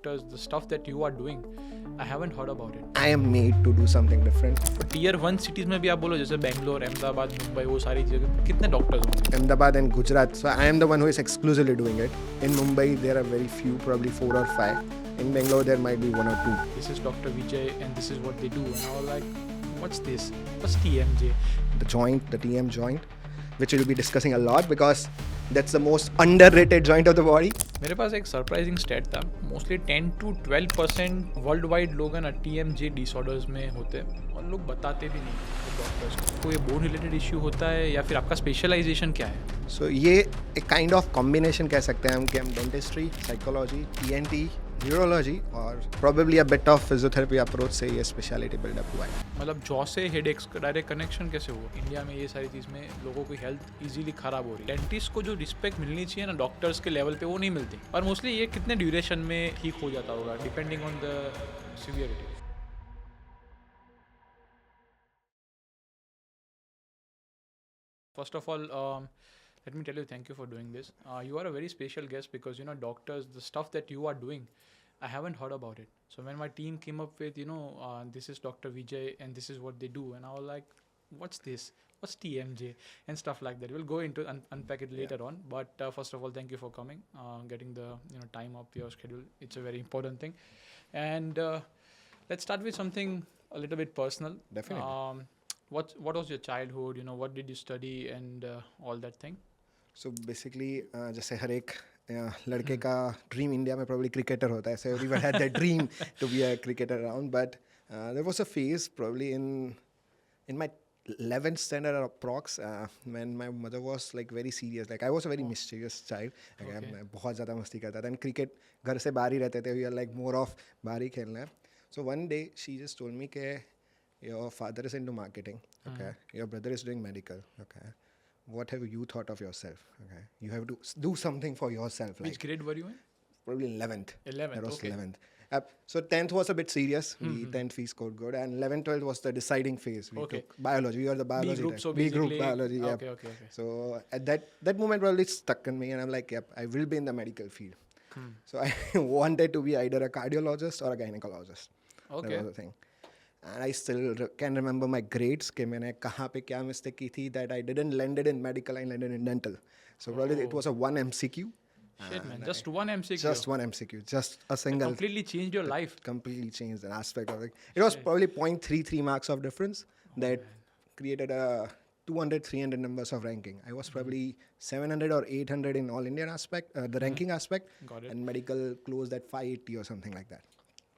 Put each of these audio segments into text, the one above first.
doctors, the stuff that you are doing, I haven't heard about it. I am made to do something different. Tier 1 cities में भी आप बोलो जैसे बेंगलोर, अहमदाबाद, मुंबई, वो सारी जगह कितने डॉक्टर्स होंगे? Ahmedabad and Gujarat. So I am the one who is exclusively doing it. In Mumbai, there are very few, probably 4 or 5. In Bangalore, there might be 1 or 2. This is Dr. Vijay and this is what they do. And I was like, what's this? What's TMJ? The joint, the TM joint, which we'll be discussing a lot because that's the most underrated joint of the body. मेरे पास एक surprising stat था. Mostly 10 to 12% world wide लोग है ना TMJ disorders में होते हैं और लोग बताते भी नहीं डॉक्टर्स को. कोई बोन रिलेटेड इश्यू होता है या फिर आपका स्पेशलाइजेशन क्या है? So ये एक काइंड ऑफ कॉम्बिनेशन कह सकते हैं हम कि हम डेंटिस्ट्री, साइकोलॉजी, ENT, न्यूरोलॉजी और probably a bit of physiotherapy approach से ये स्पेशलिटी बिल्डअप हुआ है. मतलब जॉ से हेडेक्स का डायरेक्ट कनेक्शन कैसे हुआ? इंडिया में ये सारी चीज़ में लोगों की हेल्थ इजीली खराब हो रही है. डेंटिस्ट को जो रिस्पेक्ट मिलनी चाहिए ना डॉक्टर्स के लेवल पे वो नहीं मिलती. और मोस्टली ये कितने ड्यूरेशन में ठीक हो जाता होगा depending on the severity? First of all, let me tell you thank you for doing this. You are a very special guest because doctors, the stuff that you are doing, I haven't heard about it. So when my team came up with this is Dr. Vijay and this is what they do, and I was like, what's this? What's TMJ and stuff like that? We'll go into unpack it later on. But first of all, thank you for coming, getting the time up your schedule. It's a very important thing. And let's start with something a little bit personal. Definitely. What was your childhood? What did you study and all that thing? So basically, जैसे हर एक लड़के का dream India में probably cricketer होता है. So everyone had that dream to be a cricketer around. But there was a phase probably in my 11th standard approx when my mother was like very serious. Like I was a very mischievous child. Like मैं बहुत ज़्यादा मस्ती करता था. And cricket घर से बाहर ही रहते थे. We are like more of बाहर ही खेलना है. So one day she just told me कि your father is into marketing, okay? Your brother is doing medical, okay? What have you thought of yourself, okay? You have to do something for yourself. Which grade were you in? Probably 11th. 11th, That was okay. 11th. So 10th was a bit serious. We 10th we scored good. And 11th, 12th was the deciding phase. We Okay. took biology. We are the biology. B group, type. so B group basically- biology, yeah. Okay. So at that moment probably it stuck in me and I'm like, yep, I will be in the medical field. So I wanted to be either a cardiologist or a gynecologist. Okay. That was the thing. And I still can remember my grades कि मैंने कहाँ पे क्या mistake की थी that I didn't landed in medical, I landed in dental. So probably it was a 1 MCQ. Shit, man. Just one MCQ. Just 1 MCQ. Just a single. Completely changed your life. Completely changed an aspect of it. It was probably 0.33 marks of difference that created a 200, 300 numbers of ranking. I was probably 700 or 800 in all Indian aspect, the ranking aspect. Got it. And medical closed at 580 or something like that.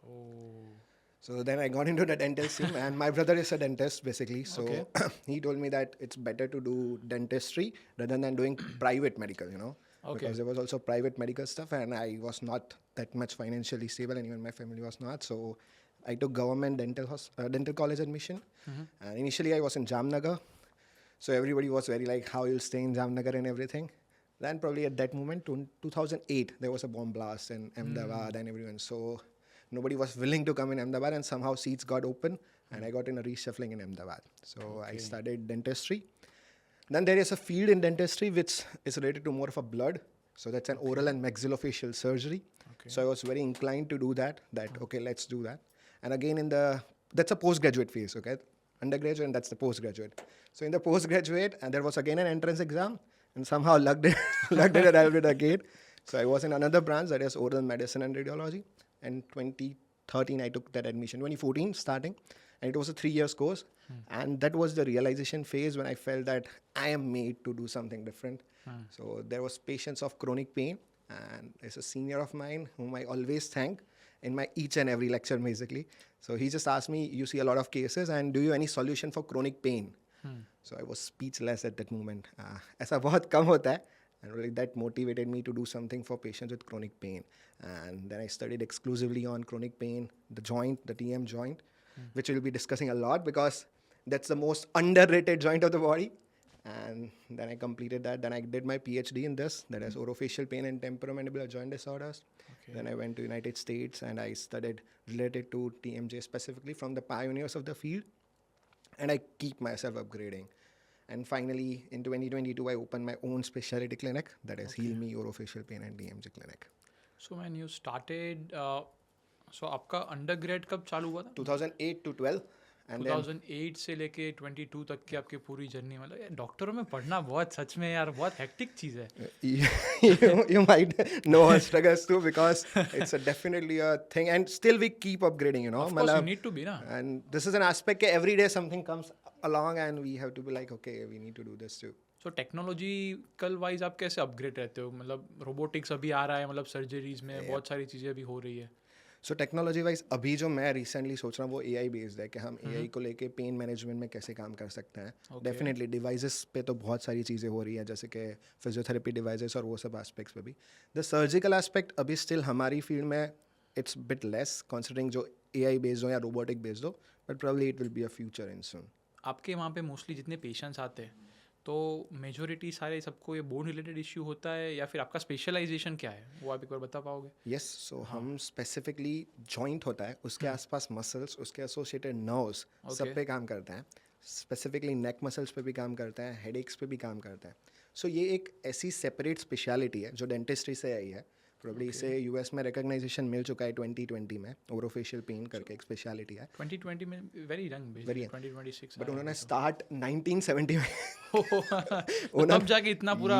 Oh. So then I got into the dental scene and my brother is a dentist basically. So Okay. he told me that it's better to do dentistry rather than doing private medical, Okay. Because there was also private medical stuff and I was not that much financially stable and even my family was not. So I took government dental college admission. And initially I was in Jamnagar. So everybody was very like, how you'll stay in Jamnagar and everything. Then probably at that moment, 2008, there was a bomb blast in Ahmedabad and everyone. So nobody was willing to come in Ahmedabad and somehow seats got open and I got in a reshuffling in Ahmedabad. So I studied dentistry. Then there is a field in dentistry which is related to more of a blood. So that's an oral and maxillofacial surgery. Okay. So I was very inclined to do that, okay, let's do that. And again that's a postgraduate phase, okay? Undergraduate and that's the postgraduate. So in the postgraduate, and there was again an entrance exam and somehow lucked it a little bit again. So I was in another branch that is oral medicine and radiology. And 2013, I took that admission. 2014 starting, and it was a 3 years course. And that was the realization phase when I felt that I am made to do something different. So there was patients of chronic pain, and there's a senior of mine whom I always thank in my each and every lecture basically. So he just asked me, you see a lot of cases, and do you any solution for chronic pain? So I was speechless at that moment. ऐसा बहुत कम होता है. And really that motivated me to do something for patients with chronic pain. And then I studied exclusively on chronic pain, the joint, the TM joint, which we'll be discussing a lot because that's the most underrated joint of the body. And then I completed that. Then I did my PhD in this, that is orofacial pain and temporomandibular joint disorders. Okay. Then I went to United States and I studied related to TMJ specifically from the pioneers of the field. And I keep myself upgrading. And finally, in 2022, I opened my own specialty clinic, that is Heal Me Orofacial Pain and TMJ Clinic. So when you started, सो आपका undergrad कब चालू हुआ था? 2008 to 12 and then 2008 से लेके 22 तक की आपकी पूरी जर्नी, मतलब यार डॉक्टरों में पढ़ना बहुत, सच में यार बहुत हेक्टिक चीज़ है. you might know our struggles too because it's definitely a thing and still we keep upgrading, you know. Of course you मतलब, need to be ना. and this is an aspect that every day something comes along and we have to be like, okay, we need to do this too. So technological wise आप कैसे upgrade रहते हो? मतलब robotics अभी आ रहा है, मतलब सर्जरीज में बहुत सारी चीज़ें अभी हो रही है. सो टेक्नोलॉजी वाइज अभी जो मैं रिसेंटली सोच रहा हूँ वो AI बेस्ड है कि हम AI को लेके पेन मैनेजमेंट में कैसे काम कर सकते हैं. Okay. डेफिनेटली डिवाइसेस पे तो बहुत सारी चीज़ें हो रही हैं जैसे कि फिजियोथेरेपी डिवाइसेस और वो सब एस्पेक्ट्स पे भी. द सर्जिकल एस्पेक्ट अभी स्टिल हमारी फील्ड में इट्स बिट लेस कंसिडरिंग जो AI बेस्ड हो या रोबोटिक बेस्ड हो, but probably it will be a future in soon. आपके वहाँ पे मोस्टली जितने पेशेंट्स आते हैं तो मेजोरिटी सारे सबको ये बोन रिलेटेड इश्यू होता है, या फिर आपका स्पेशलाइजेशन क्या है वो आप एक बार बता पाओगे? यस, सो हम स्पेसिफिकली जॉइंट होता है उसके आसपास मसल्स, उसके एसोसिएटेड नर्व्स सब पे काम करते हैं. स्पेसिफिकली नेक मसल्स पे भी काम करता है, हेडेक्स पे भी काम करता है. सो ये एक ऐसी सेपरेट स्पेशलिटी है जो डेंटिस्ट्री से आई है. प्रोबब्ली इसे यूएस में रिकग्नाइजेशन मिल चुका है 2020 में. ओरोफेशियल पेन करके एक स्पेशलिटी है. 2020 में very young, Very young. 2026 but उन्होंने स्टार्ट 1970 में तब जाके इतना पूरा.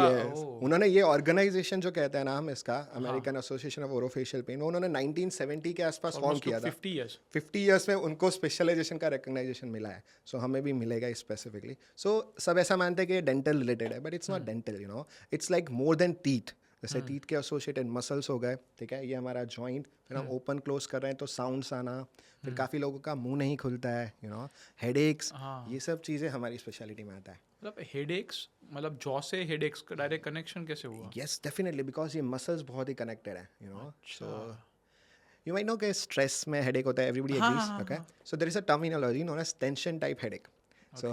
उन्होंने ये ऑर्गेनाइजेशन जो कहते हैं ना हम इसका, American association of orofacial pain, उन्होंने 1970 के आसपास फॉर्म किया था. 50 years. 50 ईयर्स में उनको स्पेशलाइजेशन का रिकग्नाइजेशन मिला है. सो हमें भी मिलेगा स्पेसिफिकली. सो सब ऐसा मानते हैं कि ये डेंटल रिलेटेड है, but it's not dental, you know. It's like more than teeth. जैसे टीथ के एसोसिएटेड मसल्स हो गए, ठीक है, ये हमारा जॉइंट, फिर हम ओपन क्लोज कर रहे हैं तो साउंड्स आना, फिर काफ़ी लोगों का मुंह नहीं खुलता है, यू नो, हेडेक्स, ये सब चीज़ें हमारी स्पेशलिटी में आता है. मतलब हेडेक्स, मतलब जॉ से हेडेक्स का डायरेक्ट कनेक्शन कैसे हुआ? यस, डेफिनेटली, बिकॉज ये मसल्स बहुत ही कनेक्टेड है, you know. So you might know कि स्ट्रेस में हेडेक होता है, everybody agrees, okay. So there is a terminology known as tension type headache. So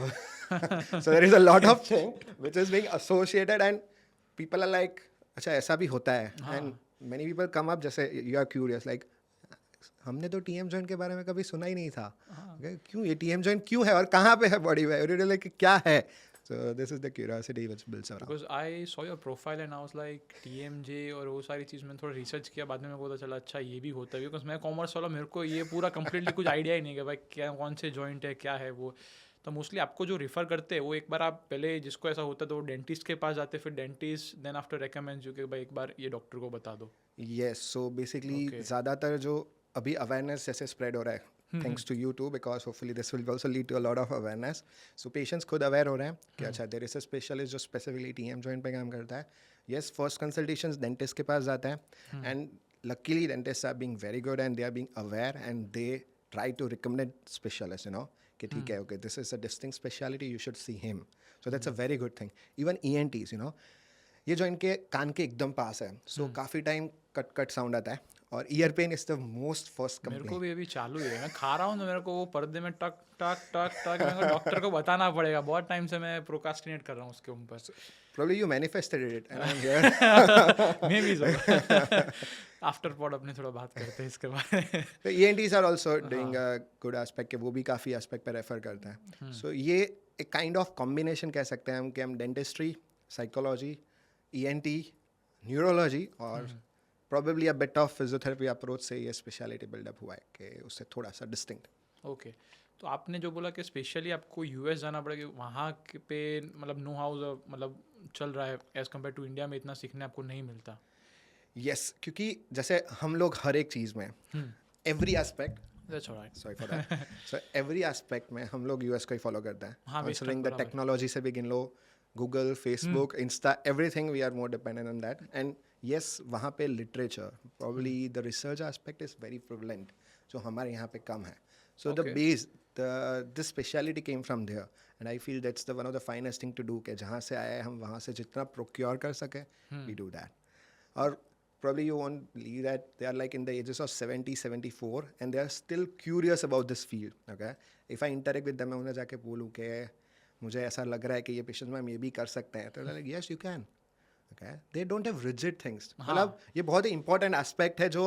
so there is a lot of thing which is being associated and people are like, अच्छा ऐसा भी होता है. And many people come up, जैसे you are curious like, हमने तो TM joint के बारे में कभी सुना ही नहीं था. Okay, क्यों ये TM joint क्यों है और कहाँ पे है बॉडी में, like क्या है. So this is the curiosity which builds around. Because I saw your profile and I was like TMJ और वो सारी चीज़ मैंने थोड़ा रिसर्च किया, बाद में मेरे को पता चला अच्छा ये भी होता है. बिकॉज मैं कॉमर्स वाला, मेरे को ये पूरा कम्प्लीटली कुछ आइडिया ही नहीं है कि भाई क्या कौन से जॉइंट है क्या है वो. तो मोस्टली आपको जो रिफ़र करते हैं वो एक बार आप पहले जिसको ऐसा होता है तो वो डेंटिस्ट के पास जाते, फिर dentist then after recommends you कि भाई एक बार ये डॉक्टर को बता दो. Yes, so basically ज़्यादातर जो अभी अवेयरनेस जैसे स्प्रेड हो रहा है, thanks to you too, because hopefully this will also lead to a lot of awareness. So patients खुद अवेयर हो रहे हैं कि अच्छा there is a specialist जो specifically TM joint पे काम करता है. Yes, first consultations dentist के पास जाते हैं and luckily dentists are being very good and they are being aware and they try to recommend specialists, you know, कि ठीक है, okay, this is a distinct speciality, you should see him. So that's a very good thing. Even ENTs, you know, ये जो इनके कान के एकदम पास है, सो काफ़ी टाइम कट कट साउंड आता है और ear pain is the most first मेरे को कंप्लेंट. भी अभी चालू है, मैं खा रहा हूँ तो मेरे को वो पर्दे में टक टक टक टक, मेरे को डॉक्टर को बताना पड़ेगा. बहुत टाइम से मैं प्रोकास्टिनेट कर रहा हूँ उसके ऊपर. Probably you manifested it and I'm here. May be so. After pod अपने थोड़ा बात करते हैं इसके बारे में. So ENTs are also doing a good aspect कि वो भी काफ़ी एस्पेक्ट पे रेफर करते हैं. सो ये एक काइंड ऑफ कॉम्बिनेशन कह सकते हैं हम कि हम डेंटिस्ट्री, साइकोलॉजी, ENT, न्यूरोलॉजी और probably a bit of physiotherapy approach से ये स्पेशलिटी बिल्डअप हुआ है कि उससे थोड़ा सा डिस्टिंक्ट. ओके, तो आपने जो बोला कि स्पेशली आपको यूएस जाना पड़ेगा, वहाँ पे मतलब नो हाउस मतलब चल रहा है एज़ कम्पेयर टू इंडिया में, इतना सीखने आपको नहीं मिलता. यस, क्योंकि जैसे हम लोग हर एक चीज़ में every aspect, that's alright, sorry for that, so every aspect में हम लोग यूएस को ही फॉलो करते हैं. हाँ, कंसिडरिंग द टेक्नोलॉजी से भी गिन लो, Google, Facebook, Insta, everything, we are more dependent on that. And yes, वहाँ पे literature, probably the research aspect is very prevalent, जो हमारे यहाँ पे कम है. So the base, this speciality came from there and I feel that's the one of the finest thing to do कि जहाँ से आए हम वहाँ से जितना प्रोक्योर कर सके, वी डू दैट. और probably you won't believe that they are like in the ages of 70, 74 and they are still curious about this field. Okay, if I interact with them, मैं उन्हें जाके बोलूँ कि मुझे ऐसा लग रहा है कि ये पेशेंट में हम ये भी कर सकते हैं, तो like yes you can. Okay, they don't have rigid things. मतलब ये बहुत ही important aspect है जो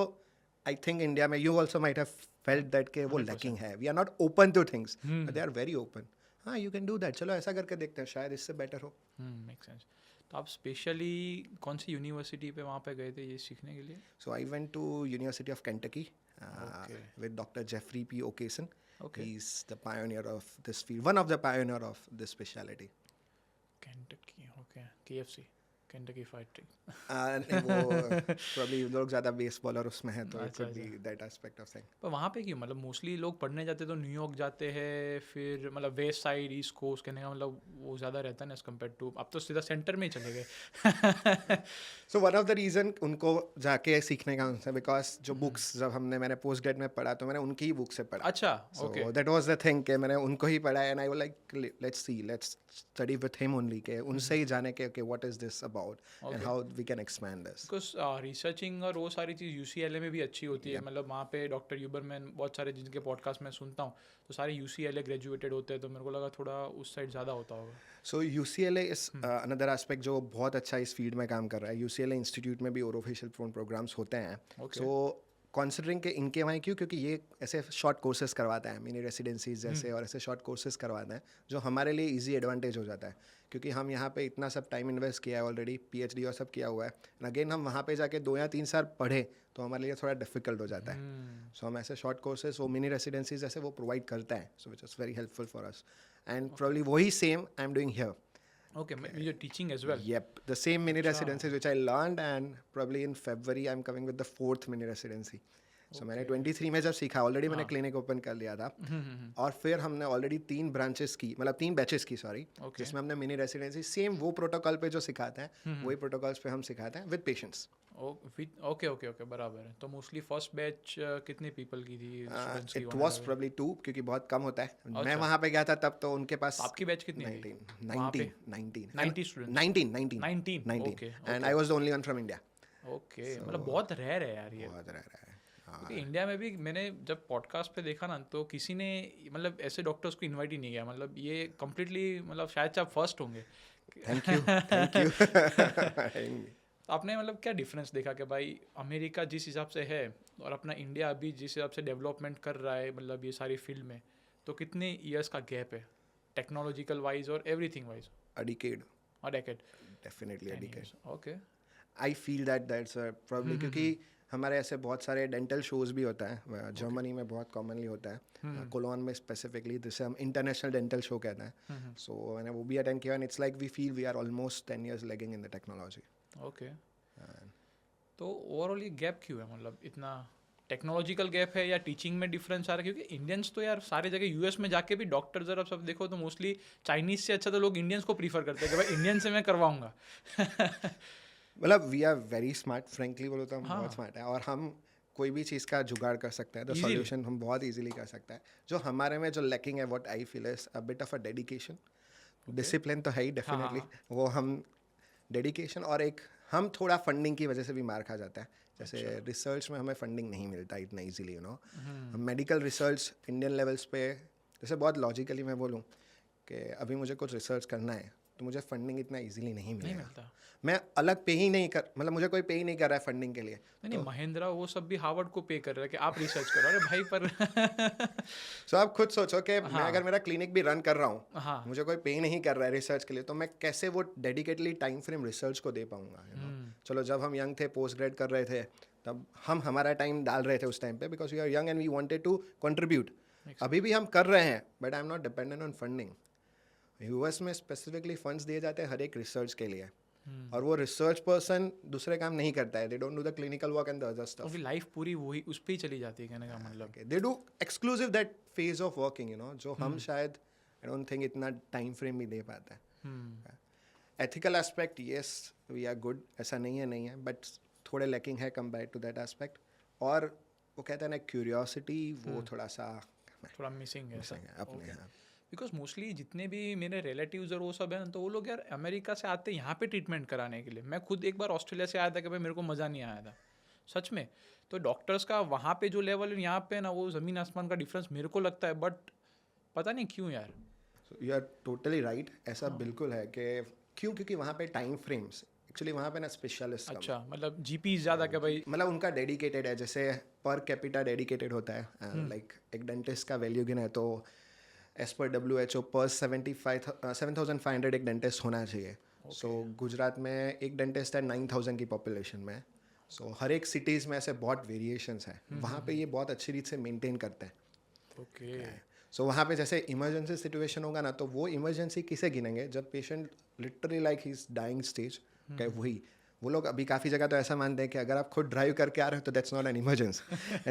I think India में you also might have felt that कि वो lacking है. We are not open to things, but they are very open. हाँ, you can do that. चलो ऐसा करके देखते हैं, शायद इससे better हो. Make sense. तो आप स्पेशली कौन सी यूनिवर्सिटी पे वहाँ पे गए थे ये सीखने के लिए? So I went to University of Kentucky Okay. with Dr. Jeffrey P. Okeson. Okay. He's the pioneer of this field, one of the pioneer of this specialty. Kentucky, okay. KFC, Kentucky Fried Chicken. नहीं, वो probably लोग ज़्यादा baseball और उसमें है, तो it अच्छा, could be that aspect of thing. पर वहाँ पे क्यों, मतलब मोस्टली लोग पढ़ने जाते तो न्यूयॉर्क जाते हैं, फिर मतलब वेस्ट साइड ईस्ट कोस्ट कहने का मतलब वो ज़्यादा रहता है ना एज कम्पेयर टू, अब तो सीधा सेंटर में ही चले गए. So one of the reason उनको जाके सीखने का उनसे, because जो books जब मैंने post grad में पढ़ा तो मैंने उनकी ही book से पढ़ा. अच्छा, So okay. that was the thing कि मैंने उनको ही पढ़ा, and I was like let's study with him only कि उनसे ही जाने के okay what is this about and Okay. how we can expand this. Because researching और वो सारी चीज़ UCLA में भी अच्छी होती है, मतलब वहाँ पे डॉक्टर यूबरमैन बहुत सारे जिनके पॉडकास्ट मैं सुनता हूँ तो सारे UCLA ग्रेजुएटेड होते हैं, तो मेरे को लगा थोड़ा उस साइड ज़्यादा होता होगा. So UCLA is another aspect जो बहुत अच्छा इस फील्ड में काम कर रहा है. UCLA इंस्टीट्यूट में भी ओरोफेशियल प्रोग्राम्स होते हैं. Okay. So कॉन्सिडरिंग के इनके वहाँ क्यों, क्योंकि ये ऐसे शॉर्ट कोर्सेज करवाता है, मिनी रेसिडेंसीज जैसे और ऐसे शॉर्ट कोर्सेज करवाते हैं जो हमारे लिए इजी एडवांटेज हो जाता है, क्योंकि हम यहाँ पे इतना सब टाइम इन्वेस्ट किया है ऑलरेडी, PhD और सब किया हुआ है, एंड अगेन हम वहाँ पे जाके 2 या 3 साल पढ़े तो हमारे लिए थोड़ा डिफिकल्ट हो जाता है. सो हम ऐसे शॉर्ट कोर्सेज वो मिनी रेसिडेंसीज ऐसे वो प्रोवाइड करता है, so which is very helpful for us, and probably वही same I am doing here. Okay, you're teaching as well. Yep, the same mini residencies which I learned, and probably in February I'm coming with the 4th mini residency. So मैंने 23 में जब सीखा already मैंने clinic open कर लिया था, और फिर हमने ऑलरेडी 3 ब्रांचेस की, मतलब 3 बैचेस की, सॉरी, जिसमें हमने मिनी रेसिडेंसी सेम वो प्रोटोकॉल पे जो सिखाते हैं वही प्रोटोकॉल्स पे हम सिखाते हैं with patients. Okay okay okay, बराबर है. तो मोस्टली फर्स्ट बैच कितने पीपल की थी स्टूडेंट्स की? इट वाज प्रोबब्ली 2, क्योंकि बहुत कम होता है. मैं वहाँ पे गया था तब तो उनके पास आपकी बैच कितनी थी? 19 students. 19 okay, and I was the only one from India. Okay, मतलब बहुत रेयर है यार ये. बहुत रह रहा है. क्योंकि इंडिया में भी मैंने जब पॉडकास्ट पे देखा ना तो किसी ने मतलब ऐसे डॉक्टर्स को इनवाइट ही नहीं किया, मतलब ये कम्प्लीटली, मतलब शायद से आप फर्स्ट होंगे. Thank you. आपने मतलब क्या डिफरेंस देखा कि भाई अमेरिका जिस हिसाब से है और अपना इंडिया अभी जिस हिसाब से डेवलपमेंट कर रहा है, मतलब ये सारी फील्ड में, तो कितने ईयर्स का गैप है टेक्नोलॉजिकल वाइज और एवरीथिंग वाइज? A decade. और decade. Definitely a decade. Okay. I feel that's probably क्योंकि हमारे ऐसे बहुत सारे डेंटल शोज भी होता है, जर्मनी में बहुत कॉमनली होता है, कोलोन में स्पेसिफिकली, जिसे हम इंटरनेशनल डेंटल शो कहते हैं. सो मैंने वो भी अटेंड किया, and it's like we feel we are almost 10 years lagging in the technology. Okay. तो ओवरऑल ये गैप क्यों है, मतलब इतना टेक्नोलॉजिकल गैप है या टीचिंग में डिफरेंस आ रहा है? क्योंकि इंडियंस तो यार सारे जगह US में जाके भी डॉक्टर जरा सब देखो तो मोस्टली चाइनीज से अच्छा तो लोग इंडियंस को प्रीफर करते हैं कि भाई इंडियन से मैं करवाऊंगा. मतलब we are very smart, frankly बोलो तो हम बहुत स्मार्ट है, और हम कोई भी चीज़ का जुगाड़ कर सकते हैं, तो सॉल्यूशन हम बहुत इजीली कर सकते हैं. जो हमारे में जो लैकिंग है, what I feel is a bit of a dedication. Discipline तो है ही डेफिनेटली, वो हम डेडिकेशन, और एक हम थोड़ा फंडिंग की वजह से भी मार खा जाता है. जैसे रिसर्च में हमें फंडिंग नहीं मिलता इतना easily, you know. Medical research Indian levels पे, जैसे बहुत लॉजिकली मैं बोलूँ कि अभी मुझे कुछ रिसर्च करना है तो मुझे फंडिंग इतना इजीली नहीं मिलेगा. मैं अलग पे ही नहीं कर, मतलब मुझे कोई पे ही नहीं कर रहा है फंडिंग के लिए. नहीं, महिंद्रा वो सब भी हार्वर्ड को पे कर रहा है कि आप रिसर्च करो. अरे भाई पर सो आप खुद सोचो कि मैं अगर मेरा क्लिनिक भी रन कर रहा हूँ, मुझे कोई पे नहीं कर रहा है रिसर्च के लिए, तो मैं कैसे वो डेडिकेटली टाइम फ्रेम रिसर्च को दे पाऊंगा, यू नो. चलो जब हम यंग थे, पोस्ट ग्रेड कर रहे थे, तब हम हमारा टाइम डाल रहे थे उस टाइम पे, because we are young and we wanted to contribute. अभी भी हम कर रहे हैं, but I am not dependent on funding. US में स्पेसिफिकली फंड्स दिए जाते हैं हर एक रिसर्च के लिए, और वो रिसर्च पर्सन दूसरे काम नहीं करता है. They don't do the clinical work and the other stuff. Life पूरी वही उस पे ही चली जाती है, कहने का मतलब. They do exclusive that phase of working, you know, जो हम शायद आई डोंट थिंक इतना टाइम फ्रेम भी दे पाते हैं. Ethical aspect, yes we are good, ऐसा नहीं है, बट थोड़े लैकिंग है कंपेयर टू दैट एस्पेक्ट. और वो कहते हैं ना क्यूरियोसिटी, वो थोड़ा मिसिंग है अपने यहाँ. बिकॉज मोस्टली जितने भी मेरे रिलेटिव्स और वो सब है ना, तो वो लोग यार अमेरिका से आते हैं यहाँ पे ट्रीटमेंट कराने के लिए. मैं खुद एक बार ऑस्ट्रेलिया से आया था कि भाई मेरे को मज़ा नहीं आया था सच में. तो डॉक्टर्स का वहाँ पे जो लेवल है यहाँ पे ना, वो ज़मीन आसमान का डिफरेंस मेरे को लगता है, बट पता नहीं क्यों यार. यू आर टोटली राइट, ऐसा बिल्कुल है कि क्यों, क्योंकि वहाँ पे टाइम फ्रेम्स एक्चुअली वहाँ पे ना स्पेशलिस्ट, अच्छा मतलब GP ज़्यादा क्या भाई, मतलब उनका डेडिकेटेड है. जैसे पर कैपिटा डेडिकेटेड होता है, लाइक एक डेंटिस्ट का वैल्यू गिना है तो एज पर WHO पर 7,500 एक डेंटिस्ट होना चाहिए. सो गुजरात में एक डेंटिस्ट है 9,000 की पॉपुलेशन में. सो हर एक सिटीज़ में ऐसे बहुत वेरिएशंस हैं. वहाँ पे ये बहुत अच्छी रीत से मेंटेन करते हैं. ओके. सो वहाँ पे जैसे इमरजेंसी सिचुएशन होगा ना, तो वो इमरजेंसी किसे गिनेंगे जब patient literally like he is dying stage. वही वो लोग अभी काफ़ी जगह तो ऐसा मानते हैं कि अगर आप खुद ड्राइव करके आ रहे हो तो that's not an emergency.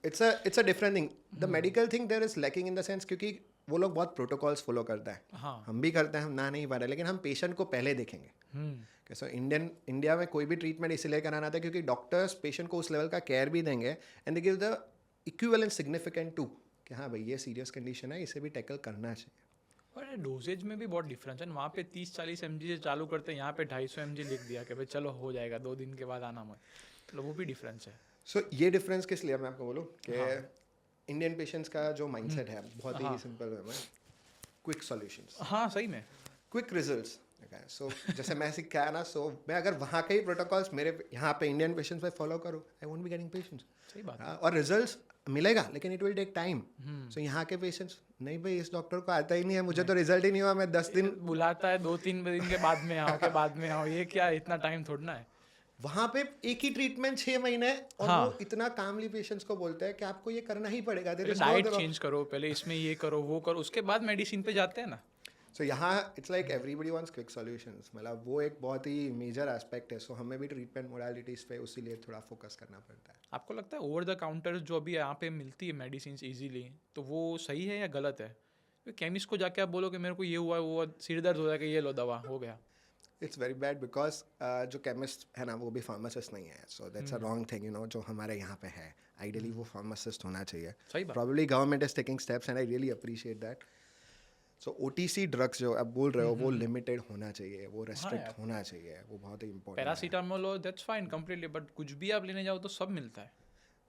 It's a different thing. The medical thing there is lacking in the sense, क्योंकि वो लोग बहुत प्रोटोकॉल्स फॉलो करता है. हाँ. हम भी करते हैं, हम ना नहीं पा रहे, लेकिन हम पेशेंट को पहले देखेंगे. सो इंडिया में कोई भी ट्रीटमेंट इसलिए कराना था क्योंकि डॉक्टर्स पेशेंट को उस लेवल का केयर भी देंगे and they give the equivalent significant to कि हाँ भाई ये सीरियस कंडीशन है, इसे भी टैकल करना चाहिए. और डोजेज में भी बहुत डिफरेंस है. वहाँ पे 30-40 mg से चालू करते हैं, यहाँ पे 250 mg लिख दिया कि भाई चलो हो जाएगा, 2 दिन के बाद आना मत. मतलब वो भी डिफरेंस है. सो ये डिफरेंस किस लिए मैं आपको बोलूँ कि इंडियन पेशेंट्स का जो माइंडसेट है बहुत ही सिंपल वे में, क्विक सॉल्यूशंस, हाँ सही में. Quick results. सो जैसे मैं सीख के आया ना, सो मैं अगर वहाँ के ही प्रोटोकॉल्स मेरे यहाँ पे इंडियन पेशेंट्स पे फॉलो करूँ, I won't be getting patients. सही बात है. और रिजल्ट्स मिलेगा लेकिन इट विल टेक टाइम. सो यहाँ के पेशेंट्स नहीं भाई इस डॉक्टर को आता ही नहीं है, मुझे तो रिजल्ट ही नहीं हुआ, मैं 10 दिन बुलाता है, 2-3 दिन के बाद में आओ, के बाद में आओ. ये क्या इतना टाइम थोड़ा है. वहाँ पे एक ही ट्रीटमेंट 6 महीने और हाँ. वो इतना कामली पेशेंट्स को बोलते हैं कि आपको ये करना ही पड़ेगा. डाइट चेंज करो पहले, इसमें ये करो वो करो, उसके बाद मेडिसिन पे जाते हैं ना. सो यहाँ it's like everybody wants quick solutions. मतलब वो एक बहुत ही मेजर एस्पेक्ट है. सो हमें भी ट्रीटमेंट मोडालिटीज़ पे उसी लिए थोड़ा फोकस करना पड़ता है. आपको लगता है ओवर द काउंटर जो अभी यहाँ पे मिलती है मेडिसिन इजीली, तो वो सही है या गलत है? केमिस्ट को जाके आप बोलो कि मेरे को ये हुआ वो हुआ, सिर दर्द हो रहा है कि ये लो दवा, हो गया. इट्स वेरी बैड बिकॉज जो केमिस्ट है ना वो भी फार्मासिस्ट नहीं है. So that's a wrong thing, you know. जो हमारे यहाँ पे है आइडियली वो फार्मासिस्ट होना चाहिए. सही बात. Probably government is taking steps and I really appreciate that. So OTC drugs जो आप बोल रहे हो वो लिमिटेड होना चाहिए, वो रेस्ट्रिक्ट होना चाहिए, वो बहुत ही इंपॉर्टेंट. पैरासीटामोल लो दैट्स फाइन कंप्लीटली, बट कुछ भी आप लेने जाओ तो सब मिलता है.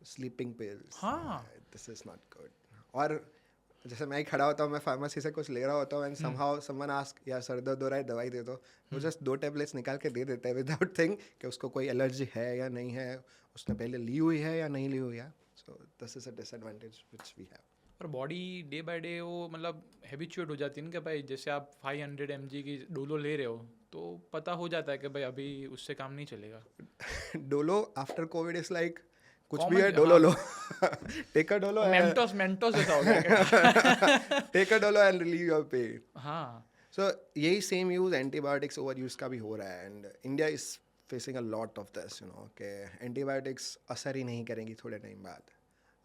स्लीपिंग पिल्स, हाँ. This is not good. और जैसे मैं ही खड़ा होता हूँ, मैं फार्मेसी से कुछ ले रहा होता हूँ एंड समहाउ समवन आस्क या सर दर्द हो रहा है दवाई दे दो, वो जस्ट 2 टैबलेट्स निकाल के दे देते हैं विदाउट थिंक कि उसको कोई एलर्जी है या नहीं है, उसने पहले ली हुई है या नहीं ली हुई है. So this is a disadvantage which we have. और बॉडी डे बाय डे वो मतलब हैबिचुएट हो जाती है ना कि भाई जैसे आप 500 mg की डोलो ले रहे हो तो पता हो जाता है कि भाई अभी उससे काम नहीं चलेगा. Dolo after Covid is like कुछ Common, भी है डोलो लो. टेक अ डोलो, मेंटोस ऐसा हो गया. Take a Dolo and relieve your pain. हाँ. सो यही same use antibiotics over use का भी हो रहा है and India is facing a lot of this, you know, कि एंटीबायोटिक्स असर ही नहीं करेंगी थोड़े टाइम बाद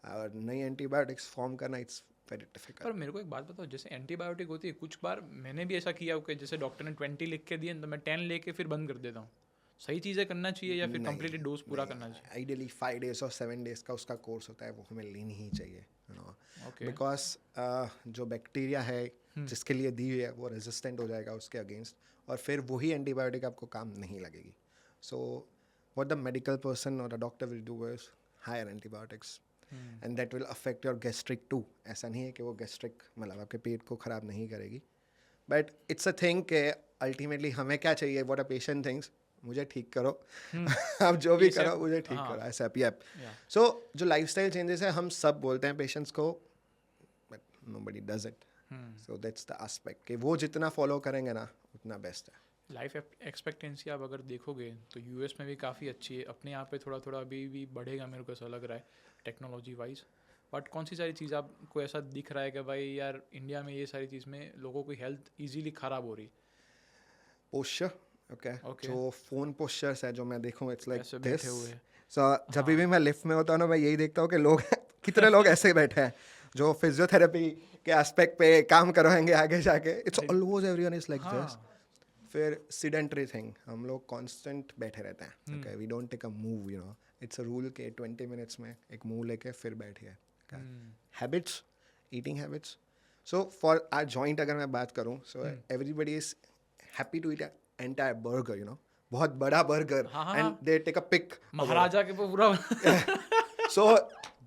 और नई एंटीबायोटिक्स फॉर्म करना इट्स वेरी डिफिकल्ट. पर मेरे को एक बात बताओ, जैसे एंटीबायोटिक होती है, कुछ बार मैंने भी ऐसा किया कि जैसे डॉक्टर ने 20 लिख के दिए तो मैं 10 लेके फिर बंद कर देता हूँ. सही चीज़ें करना चाहिए या फिर कंप्लीटली डोज पूरा करना चाहिए? आइडियली 5 days और 7 days का उसका कोर्स होता है, वो हमें लेनी ही चाहिए, यू नो, Okay. बिकॉज जो बैक्टीरिया है जिसके लिए दी हुई है वो रेजिस्टेंट हो जाएगा उसके अगेंस्ट और फिर वही एंटीबायोटिक आपको काम नहीं लगेगी. So what the medical person और the doctor will do is higher antibiotics and that will affect your gastric too. ऐसा नहीं है कि वो गैस्ट्रिक मतलब आपके पेट को ख़राब नहीं करेगी, बट इट्स अ थिंग कि अल्टीमेटली हमें क्या चाहिए, व्हाट अ पेशेंट थिंग्स, मुझे ठीक करो. आप जो भी करो मुझे ठीक करो, ऐसा. सो जो लाइफस्टाइल चेंजेस है हम सब बोलते हैं पेशेंट्स को, but nobody does it. So that's the aspect कि वो जितना फॉलो करेंगे ना उतना बेस्ट है. लाइफ एक्सपेक्टेंसी आप अगर देखोगे तो यूएस में भी काफ़ी अच्छी है, अपने यहाँ पे थोड़ा थोड़ा अभी भी बढ़ेगा मेरे को ऐसा लग रहा है टेक्नोलॉजी वाइज. बट कौन सी सारी चीज़ आपको ऐसा दिख रहा है कि भाई यार इंडिया में ये सारी चीज़ में लोगों की हेल्थ इजीली ख़राब हो रही? पोस्चर, ओके, जो फोन पोस्चर्स है जो मैं देखूँ इट्स लाइक ऐसे दिस. बैठे हुए. सो जब भी मैं लिफ्ट में होता हूँ ना मैं यही देखता हूँ कि लोग कितने लोग ऐसे बैठे हैं जो फिजियोथेरेपी के एस्पेक्ट पे काम करवाएंगे आगे जाके. It's always everyone is like this. फिर सीडेंटरी थिंग, हम लोग कांस्टेंट बैठे रहते हैं. Okay, we don't take a move, you know. It's a rule के 20 मिनट्स में एक मूव लेके फिर बैठिए. Habits, eating habits. So for our joint अगर मैं बात करूँ, so everybody is happy to eat entire burger, you know, बहुत बड़ा burger and they take a pick Maharaja के पूरा. So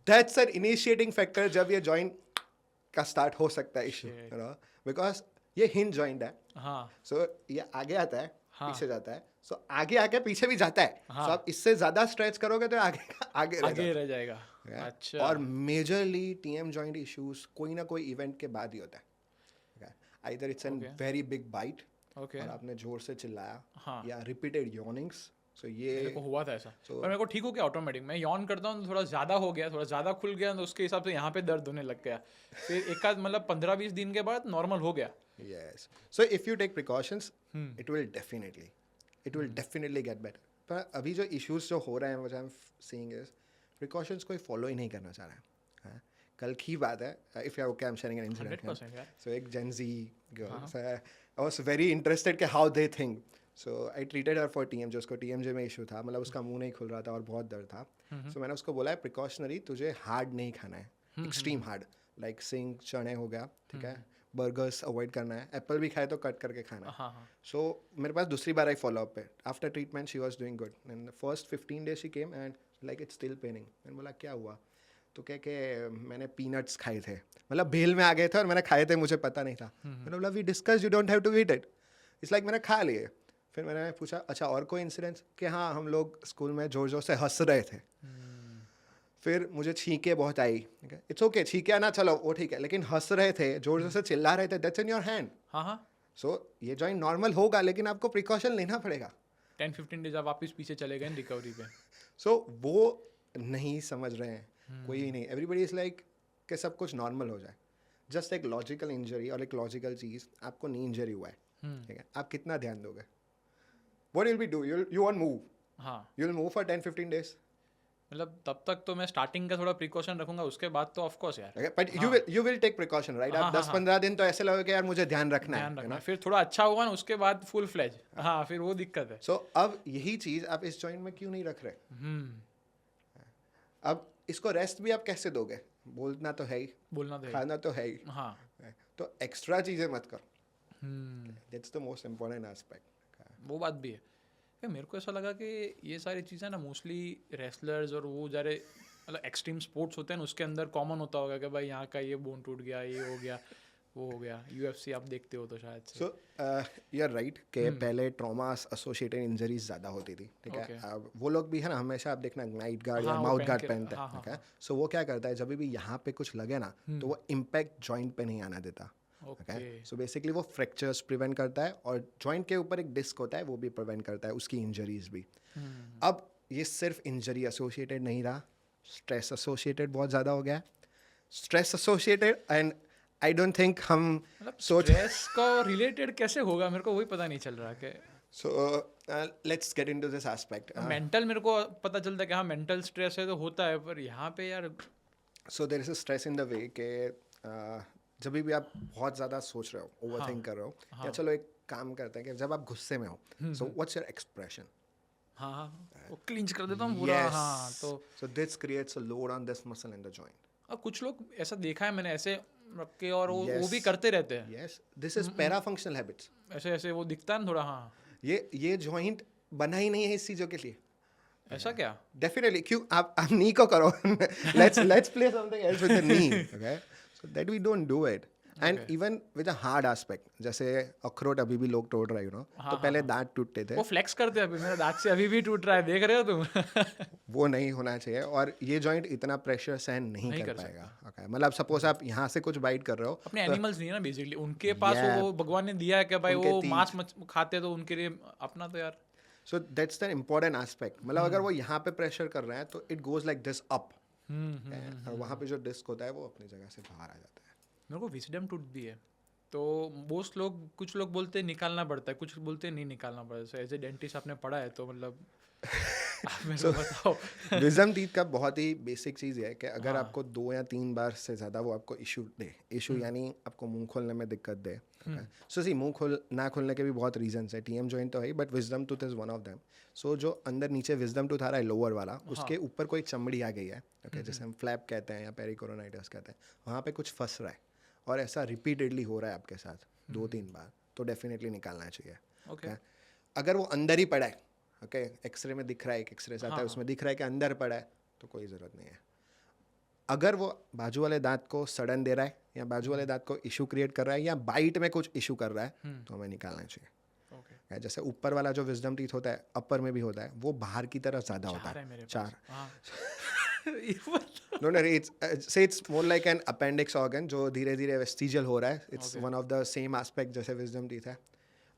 that's an initiating factor जब ये जॉइंट का स्टार्ट हो सकता है इशू, यू नो, बिकॉज ये हिंज जॉइंट है. हाँ. सो ये आगे आता है, पीछे जाता है. सो आगे आके पीछे भी जाता है. सो आप इससे ज्यादा स्ट्रेच करोगे तो आगे रह जाएगा. अच्छा. और मेजरली TM जॉइंट इश्यूज कोई ना कोई इवेंट के बाद ही होता है. Either it's an very big bite okay और आपने जोर से चिल्लाया हाँ या रिपीटेड यॉर्निंग्स, सो मेरे ये को हुआ था ऐसा So- पर मेरे को ठीक हो गया ऑटोमेटिक। मैं यॉन करता हूँ तो थोड़ा ज़्यादा हो गया, थोड़ा ज़्यादा खुल गया तो उसके हिसाब से यहाँ पे दर्द होने लग गया। फिर एक आध मतलब 15-20 दिन के बाद नॉर्मल हो गया। yes, so if you take precautions hmm it will definitely get better. पर अभी जो issues जो हो रहे हैं, what I'm seeing is precautions कोई follow ही नहीं करना चाह रहा है, हाँ? कल की बात है, if you're okay I'm sharing an incident here. 100% यार। So एक Gen Z girl, हाँ। so I was very interested कि how they think. So I treated her for TM, जो उसको TMJ में इशू था, मतलब उसका मुंह नहीं खुल रहा था और बहुत दर्द था. So मैंने उसको बोला है प्रिकॉशनरी तुझे हार्ड नहीं खाना है, एक्सट्रीम हार्ड, लाइक सिंग चने हो गया, ठीक है, बर्गर्स अवॉइड करना है, एप्पल भी खाए तो कट करके खाना है. हाँ हाँ सो मेरे पास दूसरी बार आई फॉलो अप पे, after treatment she was doing good and first 15 days she came and like it's still paining. मैंने बोला क्या हुआ, तो कह के मैंने पीनट्स खाए थे, मतलब भेल में आ गए थे और मैंने खाए थे, मुझे पता नहीं था. मैंने बोला we discuss you don't have to eat it. It's like मैंने खा लिए. फिर मैंने पूछा अच्छा और कोई इंसिडेंस, कि हाँ हम लोग स्कूल में जोर जोर से हंस रहे थे. फिर मुझे छींके बहुत आई. इट्स ओके छींके आना चलो वो ठीक है, लेकिन हंस रहे थे, जोर जोर से चिल्ला रहे थे, दैट्स इन योर हैंड. हाँ हाँ सो ये जॉइंट नॉर्मल होगा लेकिन आपको प्रिकॉशन लेना पड़ेगा. 10-15 डेज आप वापस पीछे चले गए रिकवरी पे। सो वो नहीं समझ रहे हैं कोई ही नहीं. एवरीबडी इज लाइक कि सब कुछ नॉर्मल हो जाए. जस्ट एक लॉजिकल इंजरी और एक लॉजिकल चीज़, आपको नी इंजरी हुआ है, ठीक है, आप कितना ध्यान दोगे? What will be do, you want move, हाँ you will move for 10-15 days. मतलब तब तक तो मैं स्टार्टिंग का थोड़ा प्रिकॉशन रखूंगा, उसके बाद तो ऑफ कोर्स यार Okay? But you will take precaution, right? हाँ, आप हाँ, 10-15 दिन तो ऐसे लगेगा कि यार मुझे ध्यान रखना ध्यान है रखना ना. फिर थोड़ा अच्छा होगा ना उसके बाद फुल फ्लेज। हाँ फिर वो दिक्कत है। सो अब यही चीज़ आप इस जॉइंट में क्यों नहीं रख रहे? अब इसको रेस्ट भी आप कैसे दोगे? बोलना तो है ही, बोलना तो है। खाना तो है ही, हाँ तो एक्स्ट्रा चीज़ें मत करो. That's the most important aspect. वो बात भी है। यार मेरे को ऐसा लगा कि ये सारी चीज़ें ना मोस्टली रेसलर्स और वो जा रहे मतलब एक्सट्रीम स्पोर्ट्स होते हैं ना उसके अंदर कॉमन होता होगा कि भाई यहाँ का ये बोन टूट गया, ये हो गया, वो हो गया। UFC आप देखते हो तो शायद से। सो यू आर राइट कि पहले ट्रॉमास एसोसिएटेड इंजरीज ज़्यादा होती थी, ठीक है. Okay. अब वो लोग भी है ना, हमेशा आप देखना नाइट गार्ड या हाँ, वो माउथ पहन गार्ड के- पहनते हाँ, हैं, हाँ, ठीक है. सो वो क्या करता है, जब भी यहाँ पे कुछ लगे ना तो वो इम्पैक्ट जॉइंट पे नहीं आना देता. ओके सो बेसिकली वो फ्रैक्चर्स प्रिवेंट करता है और जॉइंट के ऊपर एक डिस्क होता है वो भी प्रिवेंट करता है उसकी इंजरीज भी. अब ये सिर्फ इंजरी एसोसिएटेड नहीं रहा, स्ट्रेस एसोसिएटेड बहुत ज़्यादा हो गया. Stress associated and I don't think हम मतलब सोच. स्ट्रेस का रिलेटेड कैसे होगा मेरे को वही पता नहीं चल रहा कि so let's get into this aspect. Mental मेरे को पता चलता है कि हाँ मेंटल स्ट्रेस है तो होता है, पर यहाँ पे यार so there is a stress in the way कि जब भी आप बहुत ज़्यादा सोच रहे हो, ओवर थिंक कर रहे हो, या चलो एक काम करते हैं कि जब आप गुस्से में हो, सो व्हाट्स योर एक्सप्रेशन? हाँ हाँ वो क्लिंच कर देता हूँ पूरा। हाँ तो so this creates a load on this muscle in the joint. अब कुछ लोग ऐसा देखा है मैंने ऐसे रख के और वो Yes. भी करते रहते हैं yes, this is para functional habits. ऐसे ऐसे, वो दिखता है ना थोड़ा। हाँ ये जॉइंट बना ही नहीं है इस चीज़ों के लिए. ऐसा क्या? डेफिनेटली. क्यों आप नी को करो. Let's play something else with the knee, okay. So that we don't do it. And even with a hard aspect, जैसे अखरोट अभी भी लोग तोड़ रहे हो, तो पहले दांत टूटते थे, वो फ्लेक्स करते हैं अभी, मेरा दांत से अभी भी टूट रहा है, देख रहे हो तुम? वो नहीं होना चाहिए. और ये जॉइंट इतना प्रेशर सहन नहीं कर पाएगा. ओके, मतलब सपोज आप यहाँ से कुछ बाइट कर रहे हो, अपने एनिमल्स नहीं है ना बेसिकली, उनके पास Yeah. वो भगवान ने दिया है कि भाई उनके वो teeth. मांस खाते तो उनके लिए अपना तो यार। सो दैट्स द इम्पोर्टेंट एस्पेक्ट. मतलब अगर वो यहाँ पे प्रेशर कर रहे हैं तो it goes like this up, और वहाँ पे जो डिस्क होता है वो अपनी जगह से बाहर आ जाता है. मेरे को विजडम टूथ भी है, तो मोस्ट लोग, कुछ लोग बोलते हैं निकालना पड़ता है, कुछ बोलते हैं नहीं निकालना पड़ता है. एज ए डेंटिस्ट आपने पढ़ा है तो मतलब आप मेरे को बताओ. विजडम टीथ का बहुत ही बेसिक चीज़ है कि अगर आपको 2 या 3 बार से ज़्यादा वो आपको इशू दे, इशू यानी आपको मुंह खोलने में दिक्कत दे. सो सी मुंह ना खोलने के भी बहुत रीजंस है. TM जॉइंट तो है, but wisdom tooth is one of them. So जो अंदर नीचे विजडम टूथ आ रहा है लोअर वाला, उसके ऊपर कोई चमड़ी आ गई है, ओके, जैसे हम फ्लैप कहते हैं या पेरिकोरोनाइटिस कहते हैं, वहाँ पे कुछ फंस रहा है और ऐसा रिपीटेडली हो रहा है आपके साथ 2-3 बार, तो डेफिनेटली निकालना चाहिए. ओके अगर वो अंदर ही पड़ा है, ओके, एक्सरे में दिख रहा है, एक एक्सरे आता है उसमें दिख रहा है कि अंदर पड़ा है, तो कोई ज़रूरत नहीं है. अगर वो बाजू वाले दांत को सड़न दे रहा है या बाजू वाले दांत को इशू क्रिएट कर रहा है या बाइट में कुछ इशू कर रहा है, तो हमें निकालना चाहिए. ओके जैसे ऊपर वाला जो विजडम टीथ होता है, अपर में भी होता है, वो बाहर की तरफ ज़्यादा होता चार है है. मेरे पास. 4. हाँ. No, it's more like an appendix organ जो धीरे धीरे वेस्टिजियल हो रहा है. It's one of the same aspect जैसे विजडम टीथ है.